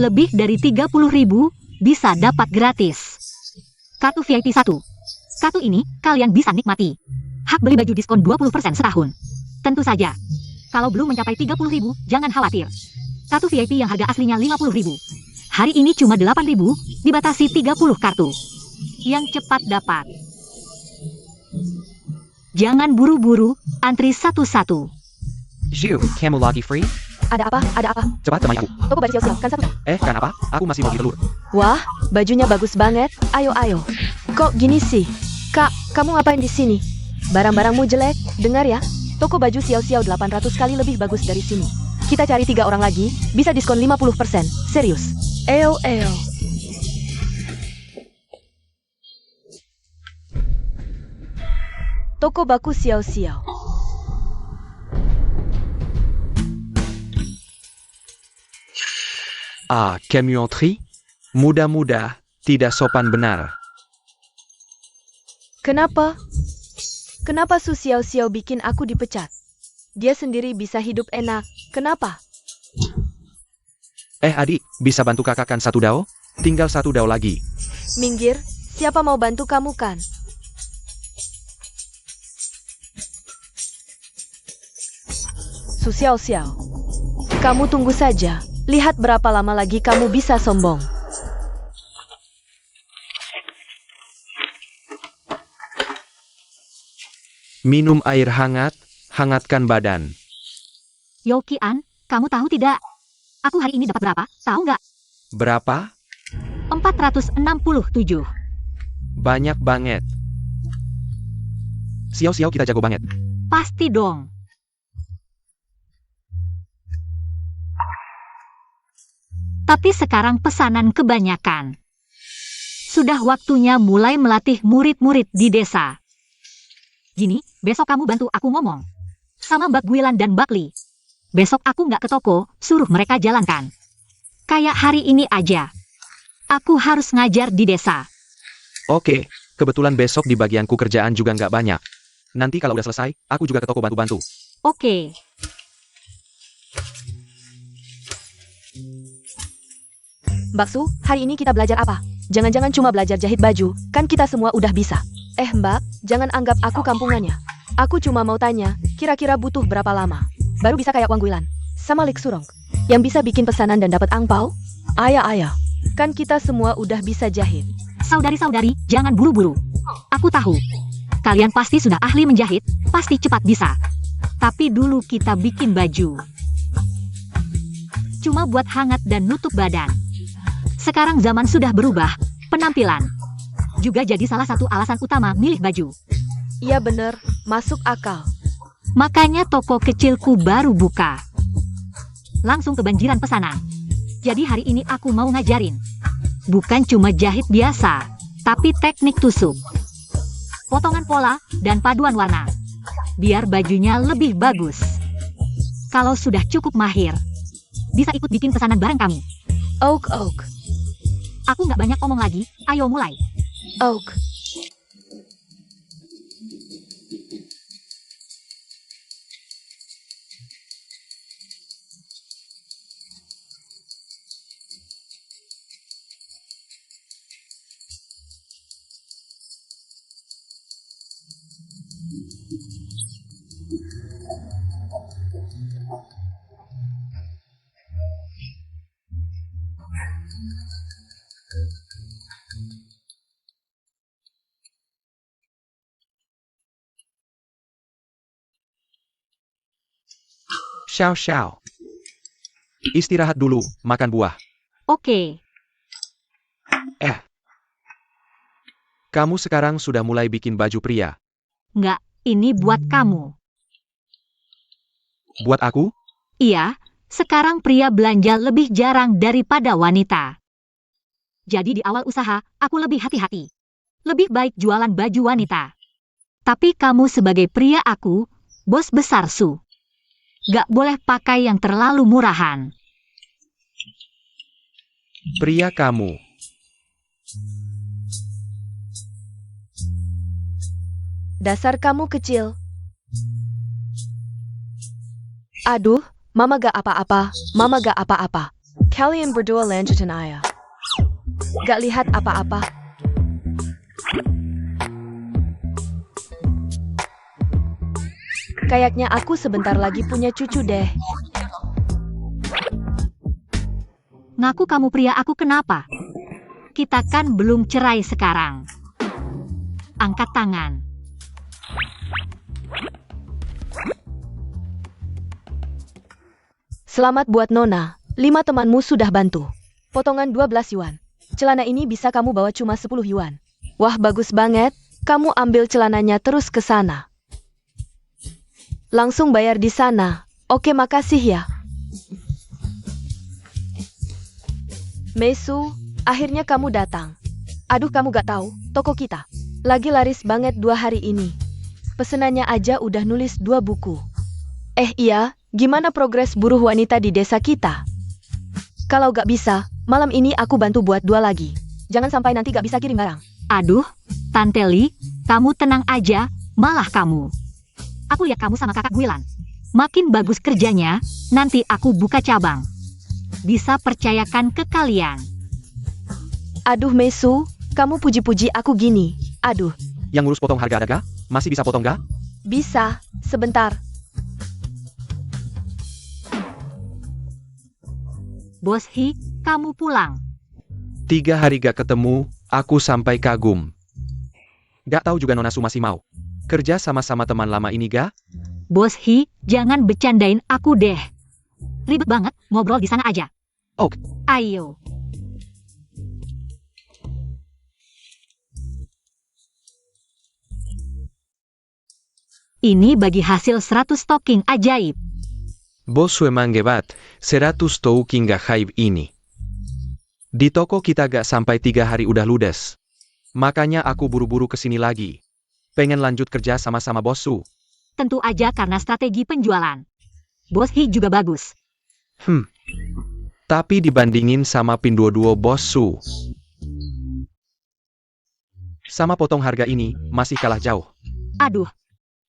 Lebih dari 30.000 bisa dapat gratis. Kartu VIP 1. Kartu ini, kalian bisa nikmati hak beli baju diskon 20% setahun. Tentu saja, kalau belum mencapai 30.000, jangan khawatir. Kartu VIP yang harga aslinya 50.000. Hari ini cuma 8.000, dibatasi 30 kartu. Yang cepat dapat. Jangan buru-buru, antri satu-satu. Zhu, kamu lagi free? Ada apa? Cepat temani aku. Toko baju siap, kan 1. Kan apa? Aku masih mau beli telur. Wah, bajunya bagus banget. Ayo. Kok gini sih? Kak, kamu ngapain di sini? Barang-barangmu jelek. Dengar ya, toko baju Xiao 800 kali lebih bagus dari sini. Kita cari 3 orang lagi, bisa diskon 50%. Serius. Eyo. Toko baku Xiao. Chemiometry? Mudah-mudah, tidak sopan benar. Kenapa? Kenapa Su Xiao Xiao bikin aku dipecat? Dia sendiri bisa hidup enak, kenapa? Adik, bisa bantu kakak kan 1 dao? Tinggal 1 dao lagi. Minggir, siapa mau bantu kamu kan? Su Xiao Xiao, kamu tunggu saja. Lihat berapa lama lagi kamu bisa sombong. Minum air hangat, hangatkan badan. Yokian, kamu tahu tidak? Aku hari ini dapat berapa? Tahu nggak? Berapa? 467. Banyak banget. Xiao-xiao kita jago banget. Pasti dong. Tapi sekarang pesanan kebanyakan. Sudah waktunya mulai melatih murid-murid di desa. Gini, besok kamu bantu aku ngomong. Sama Mbak Guilan dan Mbak Li. Besok aku nggak ke toko, suruh mereka jalankan. Kayak hari ini aja. Aku harus ngajar di desa. Oke, kebetulan besok di bagianku kerjaan juga nggak banyak. Nanti kalau udah selesai, aku juga ke toko bantu-bantu. Oke. Mbak Su, hari ini kita belajar apa? Jangan-jangan cuma belajar jahit baju, kan kita semua udah bisa. Mbak, jangan anggap aku kampungannya. Aku cuma mau tanya, kira-kira butuh berapa lama? Baru bisa kayak Wang Guilan, sama Lik Surong, yang bisa bikin pesanan dan dapat angpau? Ayah, kan kita semua udah bisa jahit. Saudari-saudari, jangan buru-buru. Aku tahu. Kalian pasti sudah ahli menjahit, pasti cepat bisa. Tapi dulu kita bikin baju. Cuma buat hangat dan nutup badan. Sekarang zaman sudah berubah, penampilan juga jadi salah satu alasan utama milih baju. Iya bener, masuk akal. Makanya toko kecilku baru buka. Langsung kebanjiran pesanan. Jadi hari ini aku mau ngajarin. Bukan cuma jahit biasa, tapi teknik tusuk, potongan pola, dan paduan warna. Biar bajunya lebih bagus. Kalau sudah cukup mahir, bisa ikut bikin pesanan bareng kami. Oak. Aku nggak banyak omong lagi, ayo mulai. Oak. Xiao. Istirahat dulu, makan buah. Oke. Kamu sekarang sudah mulai bikin baju pria. Nggak, ini buat kamu. Buat aku? Iya, sekarang pria belanja lebih jarang daripada wanita. Jadi di awal usaha, aku lebih hati-hati. Lebih baik jualan baju wanita. Tapi kamu sebagai pria aku, bos besar Su. Gak boleh pakai yang terlalu murahan. Pria kamu. Dasar kamu kecil. Aduh, mama gak apa-apa. Kalian berdua lanjutin ayah. Gak lihat apa-apa. Kayaknya aku sebentar lagi punya cucu deh. Ngaku kamu pria aku kenapa? Kita kan belum cerai sekarang. Angkat tangan. Selamat buat Nona, 5 temanmu sudah bantu. Potongan 12 yuan. Celana ini bisa kamu bawa cuma 10 yuan. Wah bagus banget, kamu ambil celananya terus ke sana. Langsung bayar di sana. Oke makasih ya. Meisu, akhirnya kamu datang. Aduh kamu gak tahu, toko kita lagi laris banget 2 hari ini. Pesenannya aja udah nulis 2 buku. Iya, gimana progres buruh wanita di desa kita? Kalau gak bisa, malam ini aku bantu buat 2 lagi. Jangan sampai nanti gak bisa kirim barang. Aduh, Tante Li, kamu tenang aja, malah kamu. Aku lihat kamu sama kakak Guilan. Makin bagus kerjanya, nanti aku buka cabang. Bisa percayakan ke kalian. Aduh Mesu, kamu puji-puji aku gini. Aduh, Yang ngurus potong harga ada ga? Masih bisa potong ga? bisa, sebentar. Bos Hi, kamu pulang. 3 hari gak ketemu, aku sampai kagum. Gak tahu juga Nona Su masih mau kerja sama-sama teman lama ini ga? Bos Hi, jangan bercandain aku deh. Ribet banget, ngobrol di sana aja. Oke. Ayo. Ini bagi hasil 100 stocking ajaib. Bos memang hebat, 100 token gaib ini. Di toko kita gak sampai 3 hari udah ludes. Makanya aku buru-buru kesini lagi. Pengen lanjut kerja sama-sama Bos Su. Tentu aja karena strategi penjualan. Bos Hi juga bagus. Tapi dibandingin sama Pinduoduo Bos Su, sama potong harga ini, masih kalah jauh. Aduh.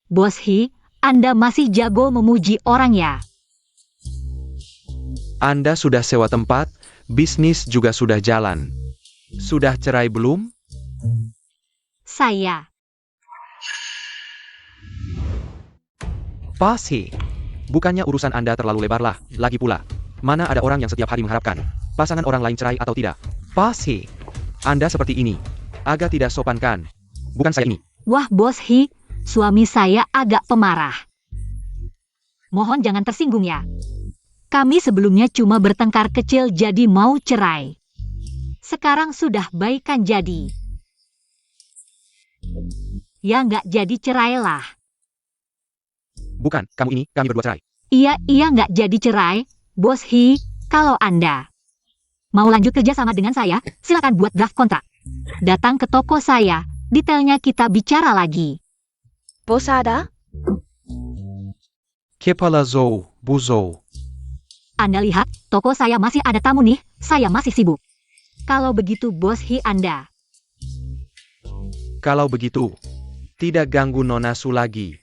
Bos Hi, Anda masih jago memuji orang ya. Anda sudah sewa tempat, bisnis juga sudah jalan. Sudah cerai belum? Saya. Pasti. Bukannya urusan Anda terlalu lebar lah, lagi pula. Mana ada orang yang setiap hari mengharapkan pasangan orang lain cerai atau tidak? Pasti. Anda seperti ini. Agak tidak sopan kan? Bukan saya ini. Wah Bos Hi, suami saya agak pemarah. Mohon jangan tersinggung ya. Kami sebelumnya cuma bertengkar kecil jadi mau cerai. Sekarang sudah baikan jadi. Ya nggak jadi cerailah. Bukan, kamu ini, kami berdua cerai. Iya nggak jadi cerai, Bos Hi, kalau Anda mau lanjut kerja sama dengan saya, silakan buat draft kontrak. Datang ke toko saya, detailnya kita bicara lagi. Posada? Kepala Zou, Bu Zou. Anda lihat, toko saya masih ada tamu nih, saya masih sibuk. Kalau begitu Bos Hi Anda. Kalau begitu, tidak ganggu Nona Su lagi.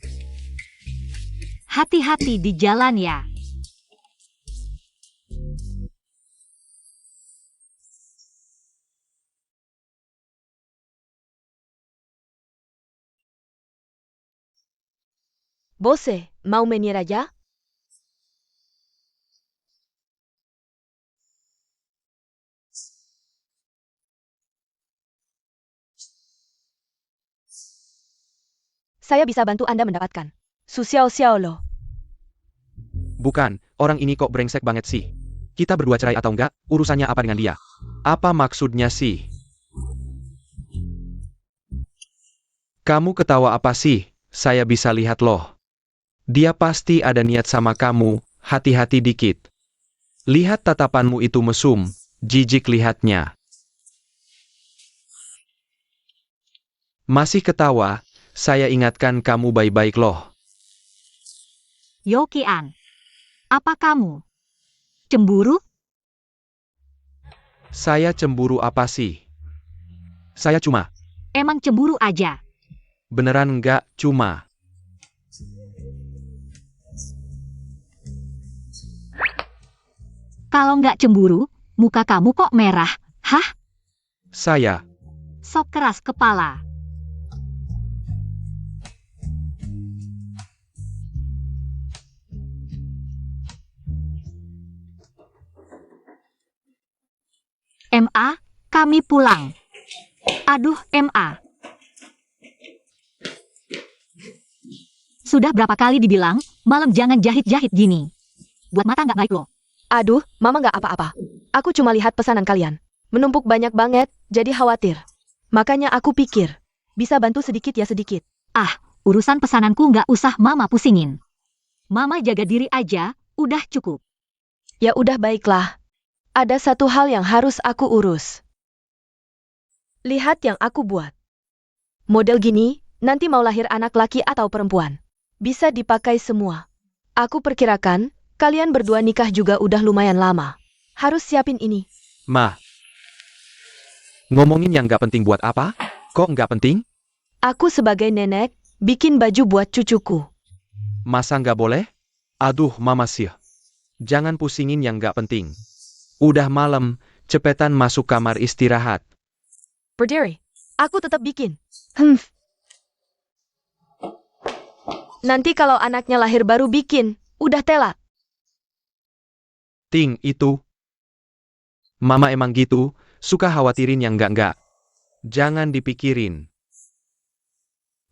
Hati-hati di jalan ya. Bose, mau menir aja? Saya bisa bantu Anda mendapatkan Su Xiao loh. Bukan, orang ini kok brengsek banget sih. Kita berdua cerai atau enggak, urusannya apa dengan dia? Apa maksudnya sih? Kamu ketawa apa sih? Saya bisa lihat loh. Dia pasti ada niat sama kamu, hati-hati dikit. Lihat tatapanmu itu mesum, jijik lihatnya. Masih ketawa, saya ingatkan kamu baik-baik loh. Yokian, apa kamu cemburu? Saya cemburu apa sih? Saya cuma, Emang cemburu aja. beneran enggak cuma. Kalau nggak cemburu, muka kamu kok merah, hah? Saya, Sok keras kepala. MA, kami pulang. Aduh, MA. Sudah berapa kali dibilang, malam jangan jahit-jahit gini. Buat mata nggak baik loh. Aduh, Mama nggak apa-apa. Aku cuma lihat pesanan kalian. Menumpuk banyak banget, jadi khawatir. Makanya aku pikir, bisa bantu sedikit ya sedikit. Urusan pesananku nggak usah Mama pusingin. Mama jaga diri aja, udah cukup. Ya udah baiklah. Ada satu hal yang harus aku urus. Lihat yang aku buat. Model gini, nanti mau lahir anak laki atau perempuan. Bisa dipakai semua. Aku perkirakan, kalian berdua nikah juga udah lumayan lama. harus siapin ini. Ma. Ngomongin yang gak penting buat apa? Kok gak penting? Aku sebagai nenek, bikin baju buat cucuku. Masa gak boleh? Aduh, Mama sih. Jangan pusingin yang gak penting. Udah malam, cepetan masuk kamar istirahat. Berdiri. Aku tetap bikin. Nanti kalau anaknya lahir baru bikin, udah telat. Ting, itu. Mama emang gitu, suka khawatirin yang enggak-enggak. Jangan dipikirin.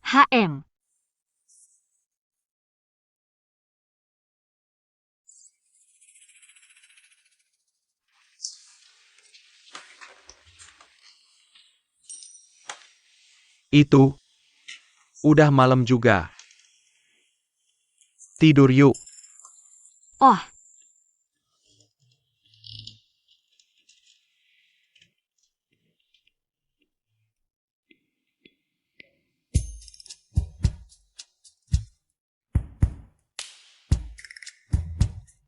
HM. Itu. Udah malam juga. Tidur yuk. Oh,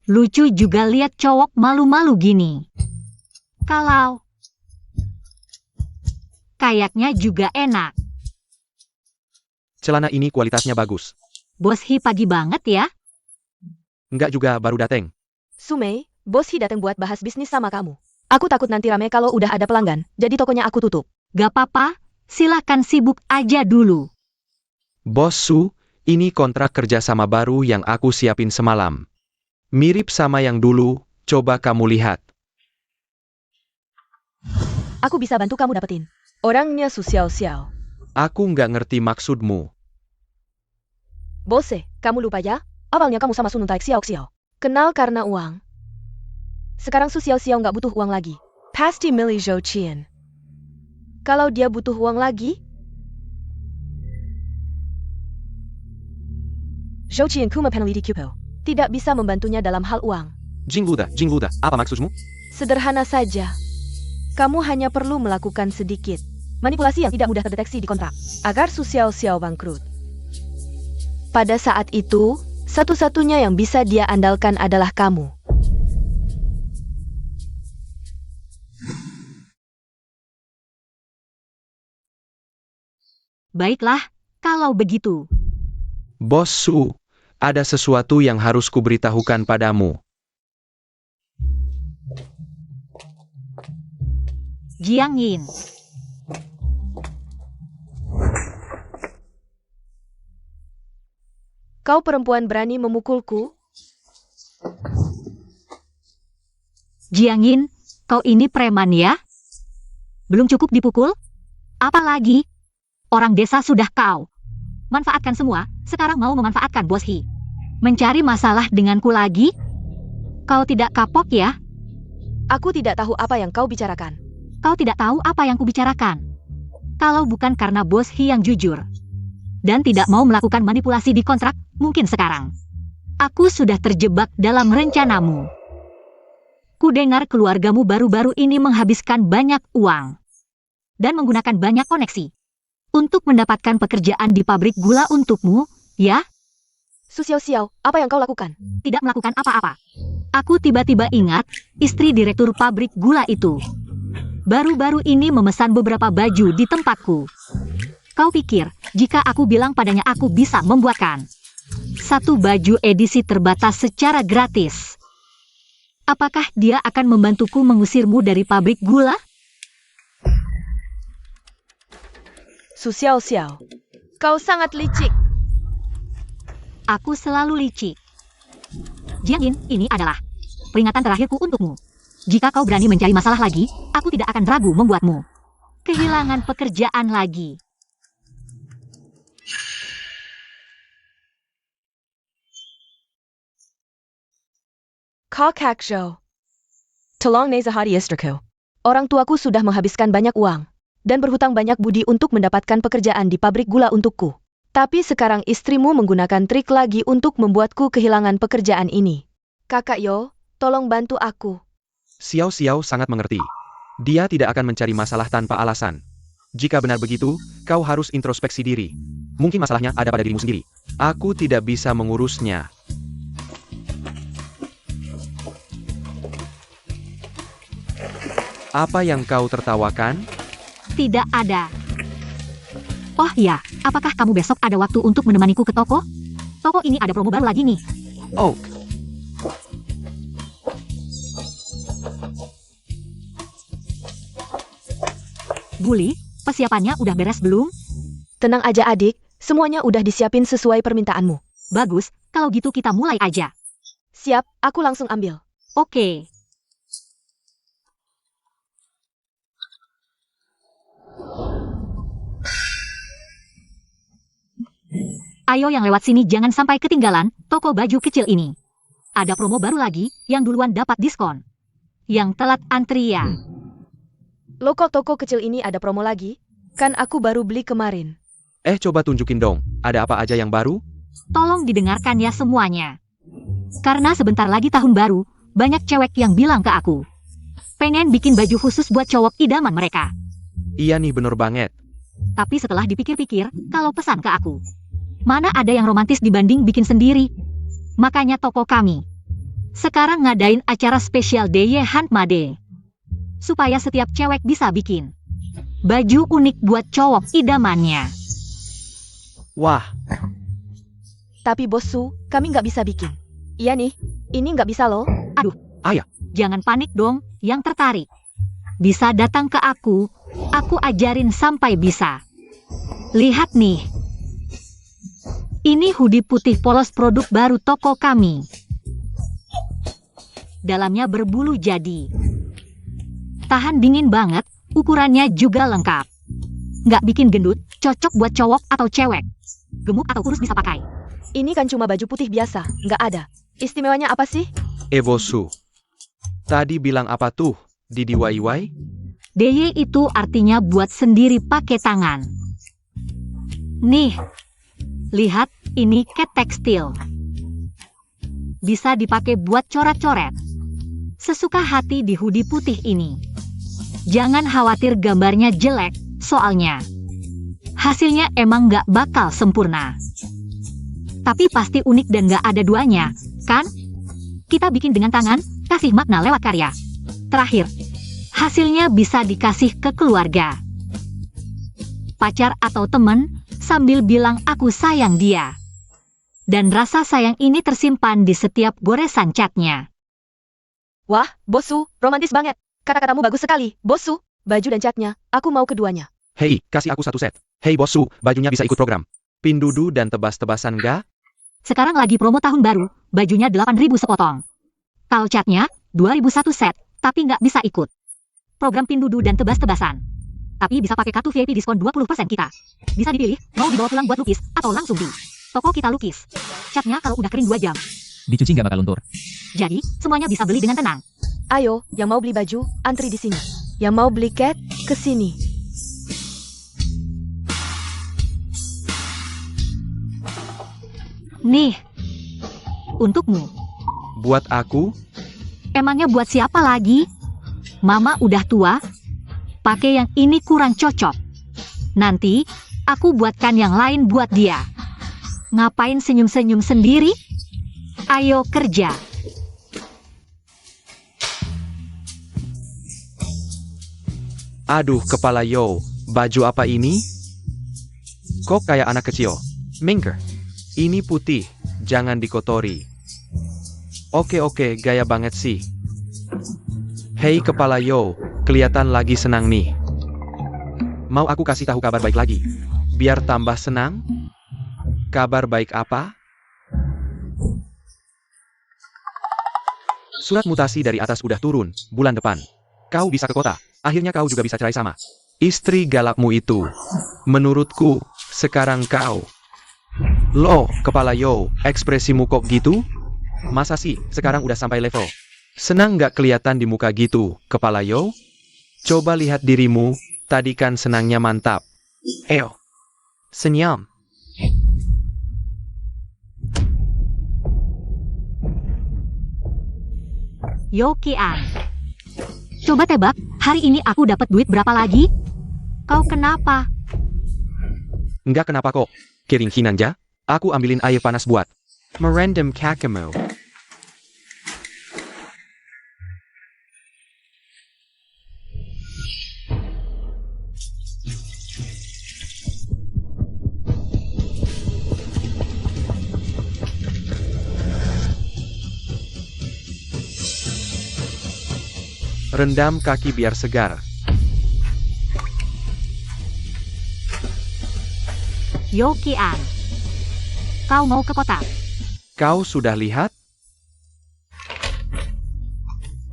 lucu juga lihat cowok malu-malu gini. Kalau kayaknya juga enak. Celana ini kualitasnya bagus. Bos Hi pagi banget ya. Enggak juga baru dateng. Sumei, Bos Hi datang buat bahas bisnis sama kamu. Aku takut nanti rame kalau udah ada pelanggan, jadi tokonya aku tutup. Gak apa-apa, silakan sibuk aja dulu. Bos Su, ini kontrak kerjasama baru yang aku siapin semalam. Mirip sama yang dulu, coba kamu lihat. Aku bisa bantu kamu dapetin. Orangnya Su Xiao. Aku nggak ngerti maksudmu. Bose, kamu lupa ya? Awalnya kamu sama Su Nuntaik Xiao. Kenal karena uang. Sekarang Su Xiao nggak butuh uang lagi. Pasti milih Zhou Qian. Kalau dia butuh uang lagi, Zhou Qian kuma peneliti Kupo. Tidak bisa membantunya dalam hal uang. Jingluda, apa maksudmu? Sederhana saja. Kamu hanya perlu melakukan sedikit manipulasi yang tidak mudah terdeteksi di kontrak, agar Su Xiao bangkrut. Pada saat itu, satu-satunya yang bisa dia andalkan adalah kamu. Baiklah, kalau begitu. Bos Su, ada sesuatu yang harus kuberitahukan padamu. Jiang Yin. Kau perempuan berani memukulku? Jiang Yin, kau ini preman ya? Belum cukup dipukul? Apalagi? Orang desa sudah kau manfaatkan semua, sekarang mau memanfaatkan Bos Hi. Mencari masalah denganku lagi? Kau tidak kapok ya? Aku tidak tahu apa yang kau bicarakan. Kau tidak tahu apa yang kubicarakan. Kalau bukan karena Bos Hi yang jujur dan tidak mau melakukan manipulasi di kontrak, mungkin sekarang aku sudah terjebak dalam rencanamu. Kudengar keluargamu baru-baru ini menghabiskan banyak uang dan menggunakan banyak koneksi untuk mendapatkan pekerjaan di pabrik gula untukmu, ya? Su Xiao, apa yang kau lakukan? Tidak melakukan apa-apa. Aku tiba-tiba ingat istri direktur pabrik gula itu baru-baru ini memesan beberapa baju di tempatku. Kau pikir, jika aku bilang padanya aku bisa membuatkan satu baju edisi terbatas secara gratis, apakah dia akan membantuku mengusirmu dari pabrik gula? Su Xiao, kau sangat licik. Aku selalu licik. Jiang Yin, ini adalah peringatan terakhirku untukmu. Jika kau berani mencari masalah lagi, aku tidak akan ragu membuatmu kehilangan pekerjaan lagi. Kakak Zhou. Tolong Nezahadi istriku. Orang tuaku sudah menghabiskan banyak uang dan berhutang banyak budi untuk mendapatkan pekerjaan di pabrik gula untukku. Tapi sekarang istrimu menggunakan trik lagi untuk membuatku kehilangan pekerjaan ini. Kakak Yo, tolong bantu aku. Xiao sangat mengerti. Dia tidak akan mencari masalah tanpa alasan. Jika benar begitu, kau harus introspeksi diri. Mungkin masalahnya ada pada dirimu sendiri. Aku tidak bisa mengurusnya. Apa yang kau tertawakan? Tidak ada. Oh ya, apakah kamu besok ada waktu untuk menemaniku ke toko? Toko ini ada promo baru lagi nih. Oak. Bully, persiapannya udah beres belum? Tenang aja adik, semuanya udah disiapin sesuai permintaanmu. Bagus, kalau gitu kita mulai aja. Siap, aku langsung ambil. Oke. Ayo yang lewat sini jangan sampai ketinggalan toko baju kecil ini. Ada promo baru lagi, yang duluan dapat diskon. Yang telat antri ya. Lo kok toko kecil ini ada promo lagi? Kan aku baru beli kemarin. Coba tunjukin dong, ada apa aja yang baru? Tolong didengarkan ya semuanya. Karena sebentar lagi tahun baru, banyak cewek yang bilang ke aku. Pengen bikin baju khusus buat cowok idaman mereka. Iya nih bener banget. Tapi setelah dipikir-pikir, kalau pesan ke aku, mana ada yang romantis dibanding bikin sendiri? Makanya toko kami sekarang ngadain acara spesial DIY Handmade. Supaya setiap cewek bisa bikin baju unik buat cowok idamannya. Wah, Tapi bossu, kami nggak bisa bikin. Iya nih, ini nggak bisa loh. Jangan panik dong, yang tertarik bisa datang ke aku ajarin sampai bisa. Lihat nih. Ini hoodie putih polos produk baru toko kami. Dalamnya berbulu jadi. Tahan dingin banget, ukurannya juga lengkap. Nggak bikin gendut, cocok buat cowok atau cewek. Gemuk atau kurus bisa pakai. Ini kan cuma baju putih biasa, nggak ada. Istimewanya apa sih? Evosu. Tadi bilang apa tuh, di DIY? DIY itu artinya buat sendiri pakai tangan. Nih, lihat ini cat tekstil. Bisa dipakai buat coret-coret. Sesuka hati di hoodie putih ini. Jangan khawatir gambarnya jelek, soalnya hasilnya emang nggak bakal sempurna. Tapi pasti unik dan nggak ada duanya, kan? Kita bikin dengan tangan, kasih makna lewat karya. Terakhir, hasilnya bisa dikasih ke keluarga, pacar atau teman, sambil bilang aku sayang dia. Dan rasa sayang ini tersimpan di setiap goresan catnya. Wah, bossu, romantis banget. Kata-katamu bagus sekali, bossu. Baju dan catnya, aku mau keduanya. Hei, kasih aku satu set. Hei bossu, bajunya bisa ikut program. Pindudu dan tebas-tebasan ga? Sekarang lagi promo tahun baru, bajunya 8.000 sepotong. Kalau catnya, 2.001 set, tapi nggak bisa ikut program pindudu dan tebas-tebasan. Tapi bisa pakai kartu VIP diskon 20% kita. Bisa dipilih, mau dibawa pulang buat lukis, atau langsung di toko kita lukis. Catnya kalau udah kering 2 jam. Dicuci nggak bakal luntur. Jadi, semuanya bisa beli dengan tenang. Ayo, yang mau beli baju, antri di sini. Yang mau beli cat, ke sini. Nih, untukmu. Buat aku? Emangnya buat siapa lagi? Mama udah tua, pakai yang ini kurang cocok. Nanti, aku buatkan yang lain buat dia. Ngapain senyum-senyum sendiri? Ayo kerja. Aduh kepala yo, baju apa ini? Kok kayak anak kecil? Minker. Ini putih, jangan dikotori. Oke, gaya banget sih. Hei kepala yo, kelihatan lagi senang nih. Mau aku kasih tahu kabar baik lagi? Biar tambah senang? Kabar baik apa? Surat mutasi dari atas udah turun, bulan depan. Kau bisa ke kota, akhirnya kau juga bisa cerai sama istri galakmu itu. Menurutku, sekarang kau... Loh, kepala yo, ekspresimu kok gitu? Masa sih, sekarang udah sampai level senang nggak kelihatan di muka gitu, kepala yo? Coba lihat dirimu, tadi kan senangnya mantap. Senyum. Yo Kian. Coba tebak, hari ini aku dapat duit berapa lagi? Kau kenapa? Nggak kenapa kok. Kiring Hinanja, aku ambilin air panas buat merendam kakimu. Rendam kaki biar segar. Yo Qian. Kau mau ke kota? Kau sudah lihat?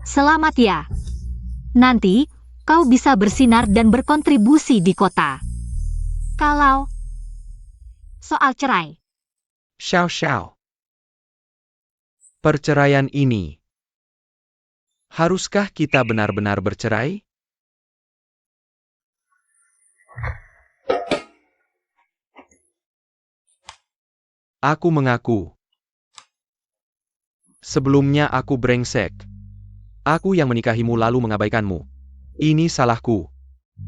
Selamat ya. Nanti, kau bisa bersinar dan berkontribusi di kota. Kalau soal cerai, Xiao Xiao. Perceraian ini. Haruskah kita benar-benar bercerai? Aku mengaku. Sebelumnya aku brengsek. Aku yang menikahimu lalu mengabaikanmu. Ini salahku.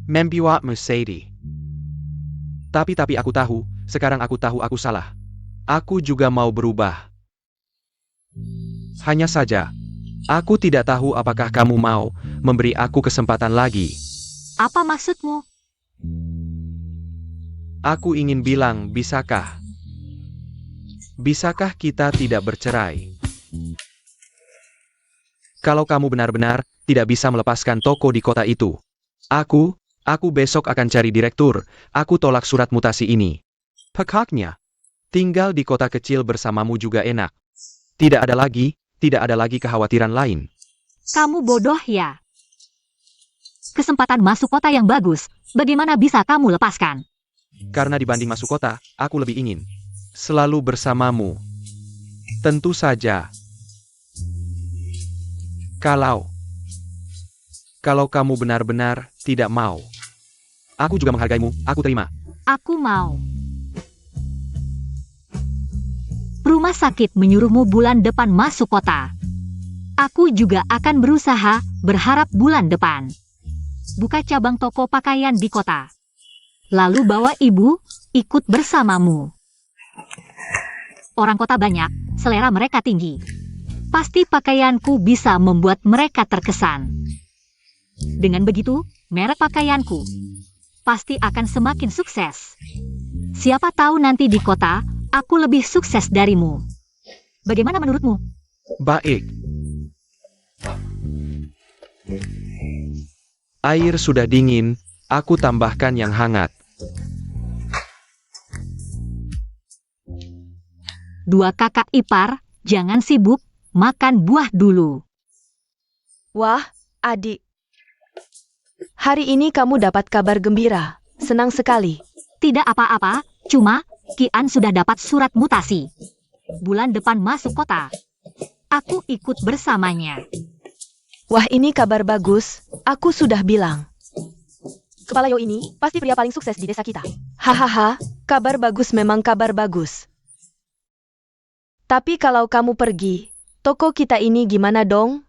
Mempiwa Mercedes. Tapi aku tahu, sekarang aku tahu aku salah. Aku juga mau berubah. Hanya saja, aku tidak tahu apakah kamu mau memberi aku kesempatan lagi. apa maksudmu? Aku ingin bilang, bisakah? Bisakah kita tidak bercerai? Kalau kamu benar-benar tidak bisa melepaskan toko di kota itu. Aku besok akan cari direktur. Aku tolak surat mutasi ini. Pekaknya, tinggal di kota kecil bersamamu juga enak. Tidak ada lagi kekhawatiran lain. Kamu bodoh ya. Kesempatan masuk kota yang bagus, bagaimana bisa kamu lepaskan? Karena dibanding masuk kota, aku lebih ingin selalu bersamamu. Tentu saja. Kalau kamu benar-benar tidak mau. Aku juga menghargaimu, aku terima. Aku mau. Rumah sakit menyuruhmu bulan depan masuk kota. Aku juga akan berusaha, berharap bulan depan. Buka cabang toko pakaian di kota. Lalu bawa ibu, ikut bersamamu. Orang kota banyak, selera mereka tinggi. Pasti pakaianku bisa membuat mereka terkesan. Dengan begitu, merek pakaianku pasti akan semakin sukses. Siapa tahu nanti di kota, aku lebih sukses darimu. Bagaimana menurutmu? Baik. Air sudah dingin, aku tambahkan yang hangat. Dua kakak ipar, jangan sibuk, makan buah dulu. Wah, adik. Hari ini kamu dapat kabar gembira. Senang sekali. Tidak apa-apa, cuma Qian sudah dapat surat mutasi. Bulan depan masuk kota. Aku ikut bersamanya. Wah, ini kabar bagus. Aku sudah bilang. Kepala Yo ini pasti pria paling sukses di desa kita. Hahaha, kabar bagus memang kabar bagus. Tapi kalau kamu pergi, toko kita ini gimana dong?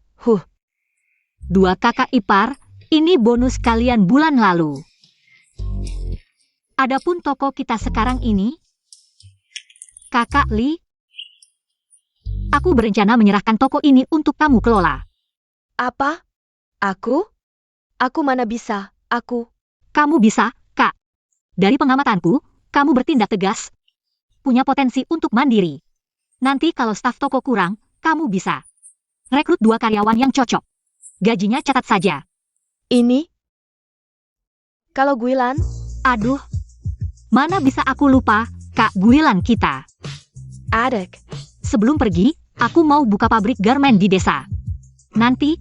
Dua kakak ipar, ini bonus kalian bulan lalu. Adapun toko kita sekarang ini, Kakak Li, aku berencana menyerahkan toko ini untuk kamu kelola. Apa? Aku? Aku mana bisa? Kamu bisa, Kak. Dari pengamatanku, kamu bertindak tegas, punya potensi untuk mandiri. Nanti kalau staf toko kurang, kamu bisa rekrut 2 karyawan yang cocok. Gajinya catat saja. Ini? Kalau Guilan? Aduh, mana bisa aku lupa, Kak Guilan kita. Adik. Sebelum pergi, aku mau buka pabrik garmen di desa. Nanti,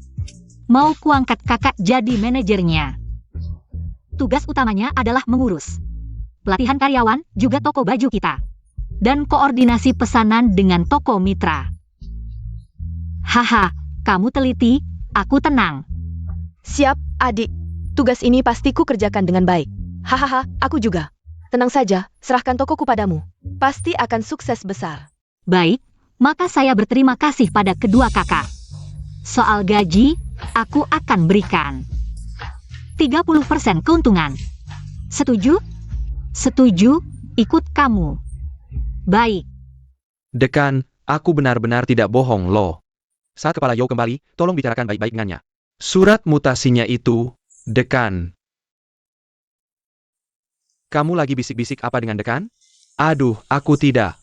mau kuangkat kakak jadi manajernya. Tugas utamanya adalah mengurus pelatihan karyawan, juga toko baju kita. Dan koordinasi pesanan dengan toko mitra. Haha, kamu teliti, aku tenang. Siap, adik. Tugas ini pasti ku kerjakan dengan baik. Hahaha, aku juga. Tenang saja, serahkan tokoku padamu. Pasti akan sukses besar. Baik, maka saya berterima kasih pada kedua kakak. Soal gaji, aku akan berikan 30% keuntungan. Setuju? Setuju, ikut kamu. Baik. Dekan, aku benar-benar tidak bohong loh. Saat kepala Yo kembali, tolong bicarakan baik-baik dengannya. Surat mutasinya itu, Dekan. Kamu lagi bisik-bisik apa dengan Dekan? Aduh, aku tidak.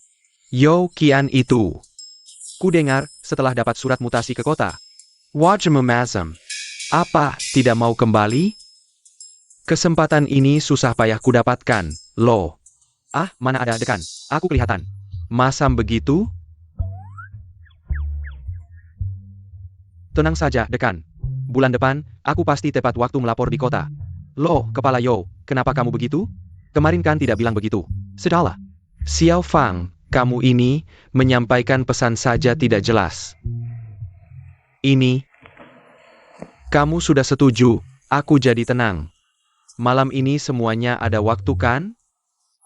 Yo Qian itu. Ku dengar, setelah dapat surat mutasi ke kota. Wajah memazam. Apa, tidak mau kembali? Kesempatan ini susah payah kudapatkan, loh. Ah, mana ada dekan? Aku kelihatan. Masam begitu? Tenang saja, dekan. Bulan depan, aku pasti tepat waktu melapor di kota. Loh, Kepala Yo, kenapa kamu begitu? Kemarin kan tidak bilang begitu. Sudahlah. Xiao Fang, kamu ini menyampaikan pesan saja tidak jelas. Ini. Kamu sudah setuju, aku jadi tenang. Malam ini semuanya ada waktu kan?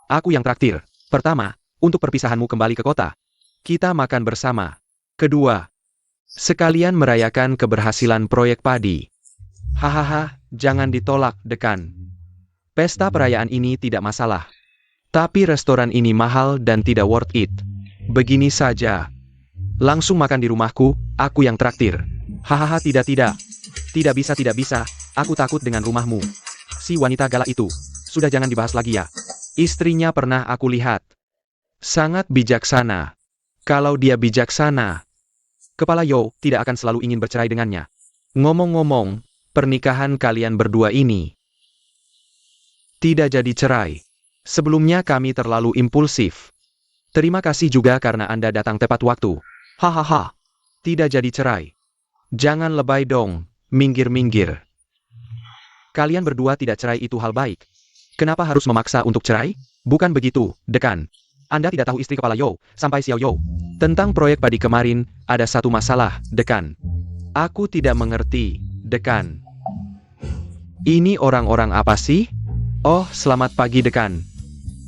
Aku yang traktir. Pertama, untuk perpisahanmu kembali ke kota. Kita makan bersama. Kedua, sekalian merayakan keberhasilan proyek padi. Hahaha, jangan ditolak, dekan. Pesta perayaan ini tidak masalah. Tapi restoran ini mahal dan tidak worth it. Begini saja. Langsung makan di rumahku, aku yang traktir. Hahaha, tidak. Tidak bisa. Aku takut dengan rumahmu. Si wanita galak itu. Sudah jangan dibahas lagi ya. Istrinya pernah aku lihat. Sangat bijaksana. Kalau dia bijaksana, Kepala Yo tidak akan selalu ingin bercerai dengannya. Ngomong-ngomong, pernikahan kalian berdua ini tidak jadi cerai. Sebelumnya kami terlalu impulsif. Terima kasih juga karena Anda datang tepat waktu. Hahaha. Tidak jadi cerai. Jangan lebay dong, minggir-minggir. Kalian berdua tidak cerai itu hal baik. Kenapa harus memaksa untuk cerai? Bukan begitu, dekan. Anda tidak tahu istri Kepala Yo, sampai Xiao Yo. Tentang proyek padi kemarin, ada satu masalah, dekan. Aku tidak mengerti, dekan. Ini orang-orang apa sih? Oh, selamat pagi, dekan.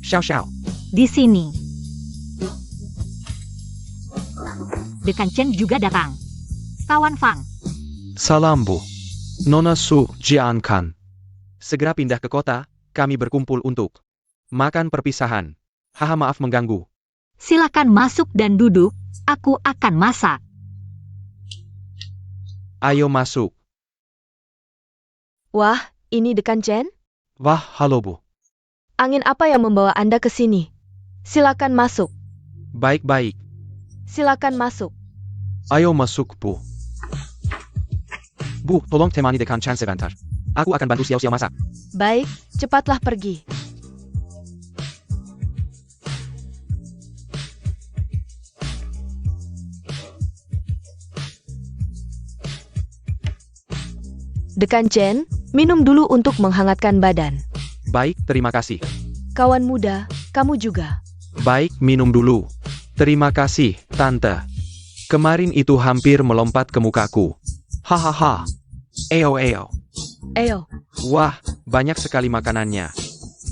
Xiao. Di sini. Dekan Chen juga datang. Kawan Fang. Salam, Bu. Nona Su Jiankan. Segera pindah ke kota, kami berkumpul untuk makan perpisahan. Haha, maaf mengganggu. Silakan masuk dan duduk. Aku akan masak. Ayo masuk. Wah, ini Dekan Chen? Wah, halo Bu. Angin apa yang membawa Anda ke sini? Silakan masuk. Baik-baik. Silakan masuk. Ayo masuk, Bu. Bu, tolong temani Dekan Chen sebentar. Aku akan bantu Xiao masak. Baik, cepatlah pergi. Dekan Chen, minum dulu untuk menghangatkan badan. Baik, terima kasih. Kawan muda, kamu juga. Baik, minum dulu. Terima kasih, Tante. Kemarin itu hampir melompat ke mukaku. Hahaha. Eo. Ayo, Wah, banyak sekali makanannya.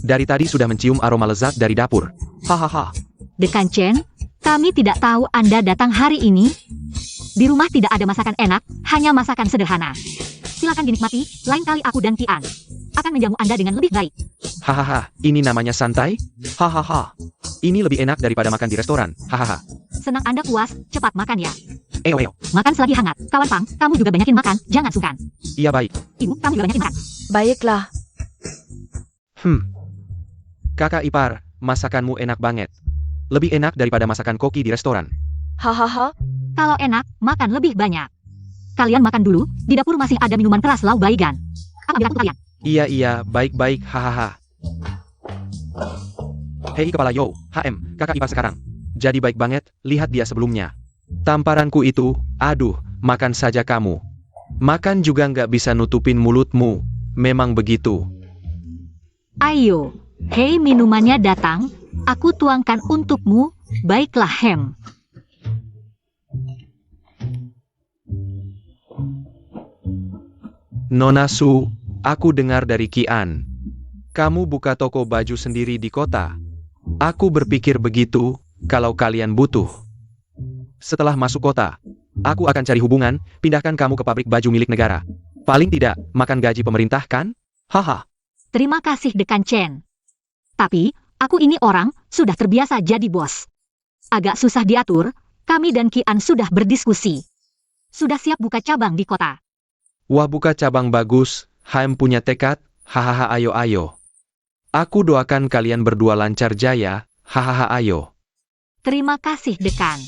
Dari tadi sudah mencium aroma lezat dari dapur. Hahaha. Dekan Chen, kami tidak tahu Anda datang hari ini. Di rumah tidak ada masakan enak, hanya masakan sederhana. Silakan dinikmati, lain kali aku dan Tian akan menjamu Anda dengan lebih baik. Hahaha, ini namanya santai? Hahaha. Ini lebih enak daripada makan di restoran. Hahaha. Senang Anda puas, cepat makan ya. Eo. Makan selagi hangat. Kawan Fang, kamu juga banyakin makan, jangan sungkan. Iya baik. Ibu, kamu juga banyakin makan. baiklah. Kakak ipar, masakanmu enak banget. Lebih enak daripada masakan koki di restoran. Hahaha, Kalau enak, makan lebih banyak. Kalian makan dulu, di dapur masih ada minuman keras Lau Baigan. Apa bilang kalian? Iya, baik-baik, hahaha. Hei Kepala Yo, HM, kakak ipar sekarang. Jadi baik banget, lihat dia sebelumnya. Tamparanku itu, aduh, makan saja kamu. Makan juga nggak bisa nutupin mulutmu, memang begitu. Ayo, hei minumannya datang, aku tuangkan untukmu, baiklah Hem. Nona Su, aku dengar dari Kian. Kamu buka toko baju sendiri di kota. Aku berpikir begitu, kalau kalian butuh. Setelah masuk kota, aku akan cari hubungan, pindahkan kamu ke pabrik baju milik negara. Paling tidak, makan gaji pemerintah kan? Haha. Terima kasih Dekan Chen. Tapi, aku ini orang, sudah terbiasa jadi bos. Agak susah diatur, kami dan Kian sudah berdiskusi. Sudah siap buka cabang di kota. Wah, buka cabang bagus, HM punya tekad, hahaha ayo. Aku doakan kalian berdua lancar jaya, hahaha ayo. Terima kasih Dekan.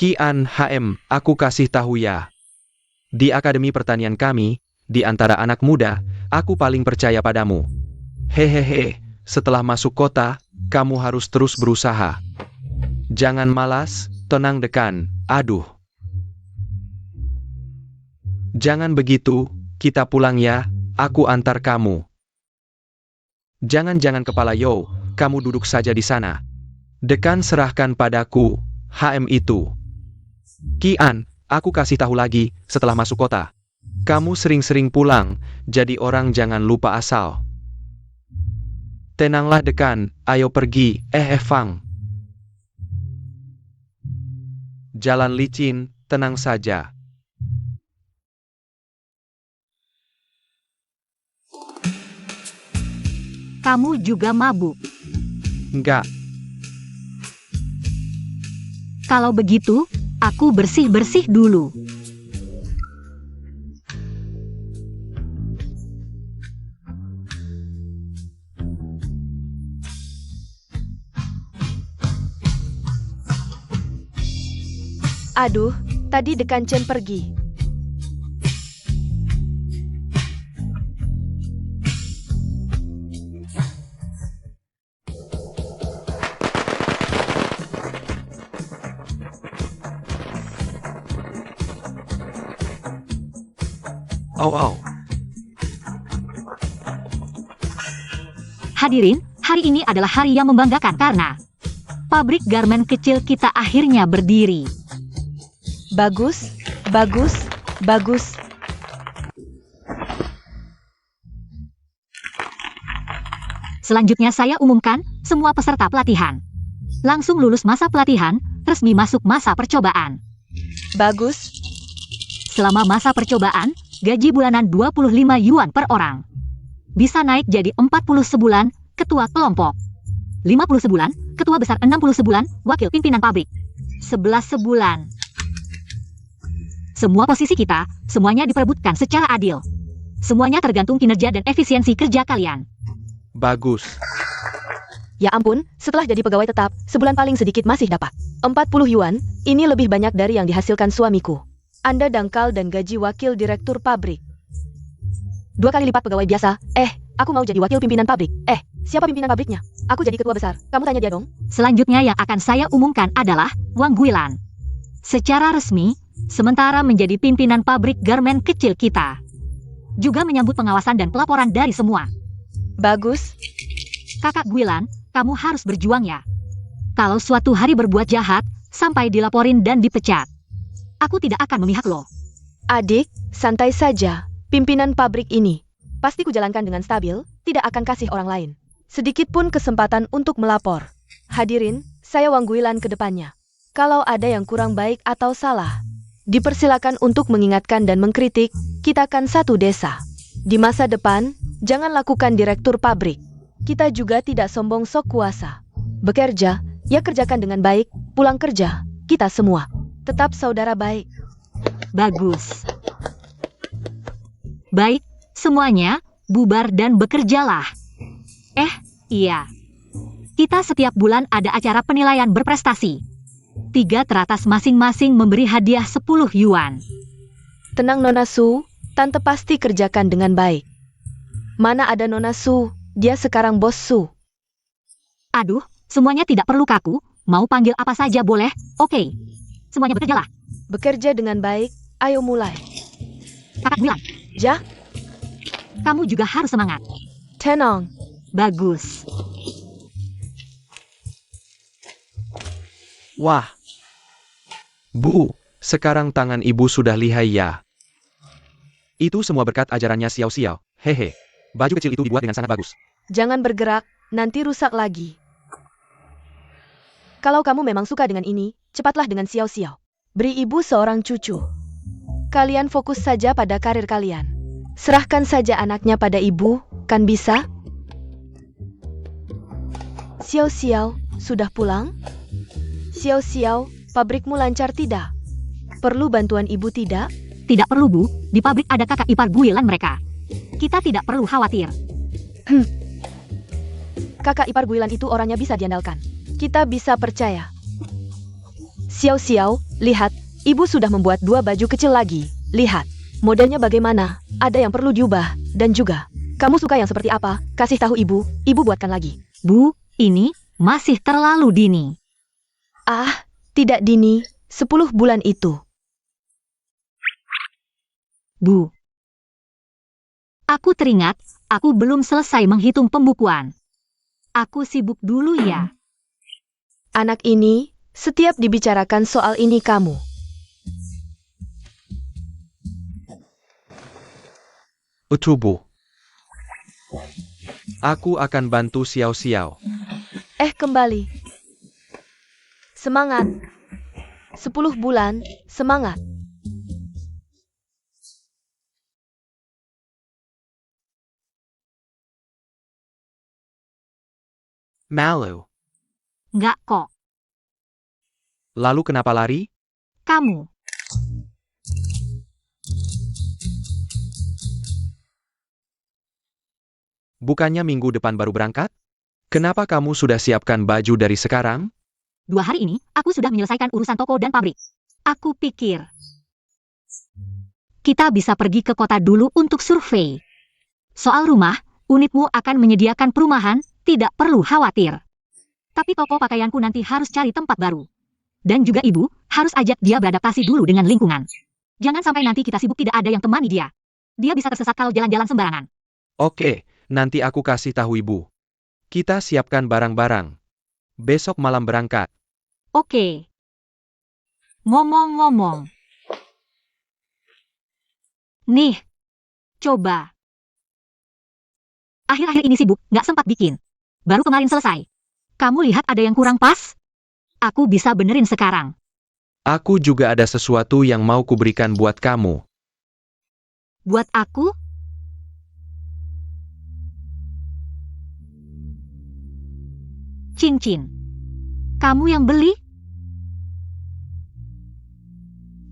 Kian aku kasih tahu ya. Di Akademi Pertanian kami, di antara anak muda, aku paling percaya padamu. Hehehe, setelah masuk kota, kamu harus terus berusaha. Jangan malas, tenang dekan, aduh. Jangan begitu, kita pulang ya, aku antar kamu. Jangan kepala Yo, kamu duduk saja di sana. Dekan serahkan padaku, itu. Kian, aku kasih tahu lagi, setelah masuk kota. Kamu sering-sering pulang, jadi orang jangan lupa asal. Tenanglah dekan, ayo pergi, Fang. Jalan licin, tenang saja. Kamu juga mabuk. Enggak, Kalau begitu, aku bersih-bersih dulu. Aduh, tadi dekan Chen pergi. au. Hadirin, hari ini adalah hari yang membanggakan karena pabrik garmen kecil kita akhirnya berdiri. Bagus, bagus, bagus. Selanjutnya saya umumkan semua peserta pelatihan. Langsung lulus masa pelatihan, resmi masuk masa percobaan. Bagus. Selama masa percobaan, gaji bulanan 25 yuan per orang. Bisa naik jadi 40 sebulan, ketua kelompok. 50 sebulan, ketua besar 60 sebulan, wakil pimpinan pabrik. 11 sebulan. Semua posisi kita, semuanya diperebutkan secara adil. Semuanya tergantung kinerja dan efisiensi kerja kalian. Bagus. Ya ampun, setelah jadi pegawai tetap, sebulan paling sedikit masih dapat 40 yuan, ini lebih banyak dari yang dihasilkan suamiku. Anda dangkal dan gaji wakil direktur pabrik 2 kali lipat pegawai biasa. Aku mau jadi wakil pimpinan pabrik. Siapa pimpinan pabriknya? Aku jadi ketua besar. Kamu tanya dia dong. Selanjutnya yang akan saya umumkan adalah Wang Guilan. Secara resmi, sementara menjadi pimpinan pabrik garmen kecil kita. Juga menyambut pengawasan dan pelaporan dari semua. Bagus. Kakak Guilan, kamu harus berjuang ya. Kalau suatu hari berbuat jahat, sampai dilaporin dan dipecat, aku tidak akan memihak lo. Adik, santai saja. Pimpinan pabrik ini pasti kujalankan dengan stabil, tidak akan kasih orang lain sedikit pun kesempatan untuk melapor. Hadirin, saya Wang Guilan ke depannya. Kalau ada yang kurang baik atau salah, dipersilakan untuk mengingatkan dan mengkritik, kita kan satu desa. Di masa depan, jangan lakukan direktur pabrik. Kita juga tidak sombong sok kuasa. Bekerja, ya kerjakan dengan baik, pulang kerja, kita semua tetap saudara baik. Bagus. Baik, semuanya, bubar dan bekerjalah. Iya. Kita setiap bulan ada acara penilaian berprestasi. 3 teratas masing-masing memberi hadiah 10 yuan. Tenang Nona Su, Tante pasti kerjakan dengan baik. Mana ada Nona Su, dia sekarang bos Su. Aduh, semuanya tidak perlu kaku, mau panggil apa saja boleh, oke. Semuanya bekerjalah. Bekerja dengan baik, ayo mulai. Kakak bilang, Ja, kamu juga harus semangat. tenang. Bagus. Wah. Bu, sekarang tangan ibu sudah lihai ya. Itu semua berkat ajarannya Xiao Xiao. Hehe. Baju kecil itu dibuat dengan sangat bagus. Jangan bergerak, nanti rusak lagi. Kalau kamu memang suka dengan ini, cepatlah dengan Xiao Xiao. Beri ibu seorang cucu. Kalian fokus saja pada karir kalian. Serahkan saja anaknya pada ibu, kan bisa? Xiao Xiao, sudah pulang? Xiao Xiao, pabrikmu lancar tidak? Perlu bantuan ibu tidak? Tidak perlu Bu, di pabrik ada kakak ipar Guilan mereka. Kita tidak perlu khawatir. Kakak ipar Guilan itu orangnya bisa diandalkan. Kita bisa percaya. Xiao Xiao, Lihat, ibu sudah membuat 2 baju kecil lagi. Lihat, modelnya bagaimana, ada yang perlu diubah, dan juga, kamu suka yang seperti apa? Kasih tahu ibu buatkan lagi. Bu, ini masih terlalu dini. Ah, tidak dini, 10 bulan itu. Bu. Aku teringat, aku belum selesai menghitung pembukuan. Aku sibuk dulu ya. Anak ini, setiap dibicarakan soal ini kamu. Utubu. Aku akan bantu Xiao Xiao. Kembali. Semangat. 10 bulan, semangat. Malu. Nggak kok. Lalu kenapa lari? Kamu. Bukannya minggu depan baru berangkat? Kenapa kamu sudah siapkan baju dari sekarang? 2 hari ini, aku sudah menyelesaikan urusan toko dan pabrik. Aku pikir kita bisa pergi ke kota dulu untuk survei. Soal rumah, unitmu akan menyediakan perumahan, tidak perlu khawatir. Tapi toko pakaianku nanti harus cari tempat baru. Dan juga ibu, harus ajak dia beradaptasi dulu dengan lingkungan. Jangan sampai nanti kita sibuk tidak ada yang temani dia. Dia bisa tersesat kalau jalan-jalan sembarangan. Oke, nanti aku kasih tahu ibu. Kita siapkan barang-barang. Besok malam berangkat. Oke. Ngomong-ngomong. Nih. Coba. Akhir-akhir ini sibuk, nggak sempat bikin. Baru kemarin selesai. Kamu lihat ada yang kurang pas? Aku bisa benerin sekarang. Aku juga ada sesuatu yang mau kuberikan buat kamu. Buat aku? Cincin. Kamu yang beli?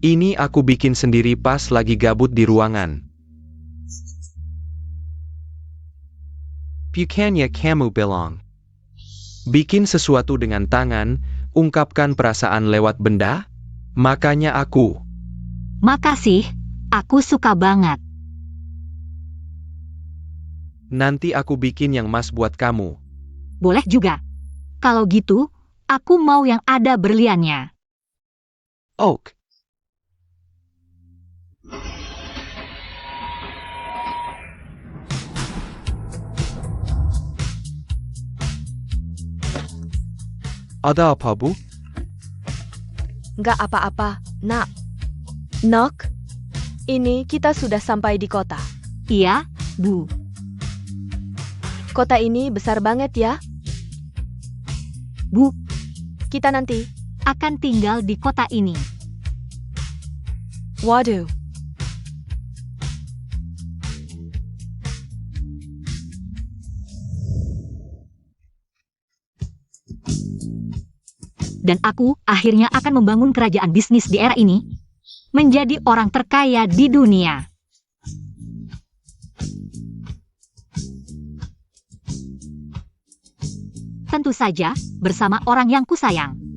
Ini aku bikin sendiri pas lagi gabut di ruangan. Bukannya kamu bilang. Bikin sesuatu dengan tangan, ungkapkan perasaan lewat benda? Makanya aku. Makasih, aku suka banget. Nanti aku bikin yang mas buat kamu. Boleh juga. Kalau gitu, aku mau yang ada berliannya. Oak. Ada apa, Bu? Nggak apa-apa, nak. Nok, ini kita sudah sampai di kota. Iya, Bu. Kota ini besar banget ya. Bu, Kita nanti, akan tinggal di kota ini. waduh, Dan aku akhirnya akan membangun kerajaan bisnis di era ini. Menjadi orang terkaya di dunia. Tentu saja, bersama orang yang kusayang.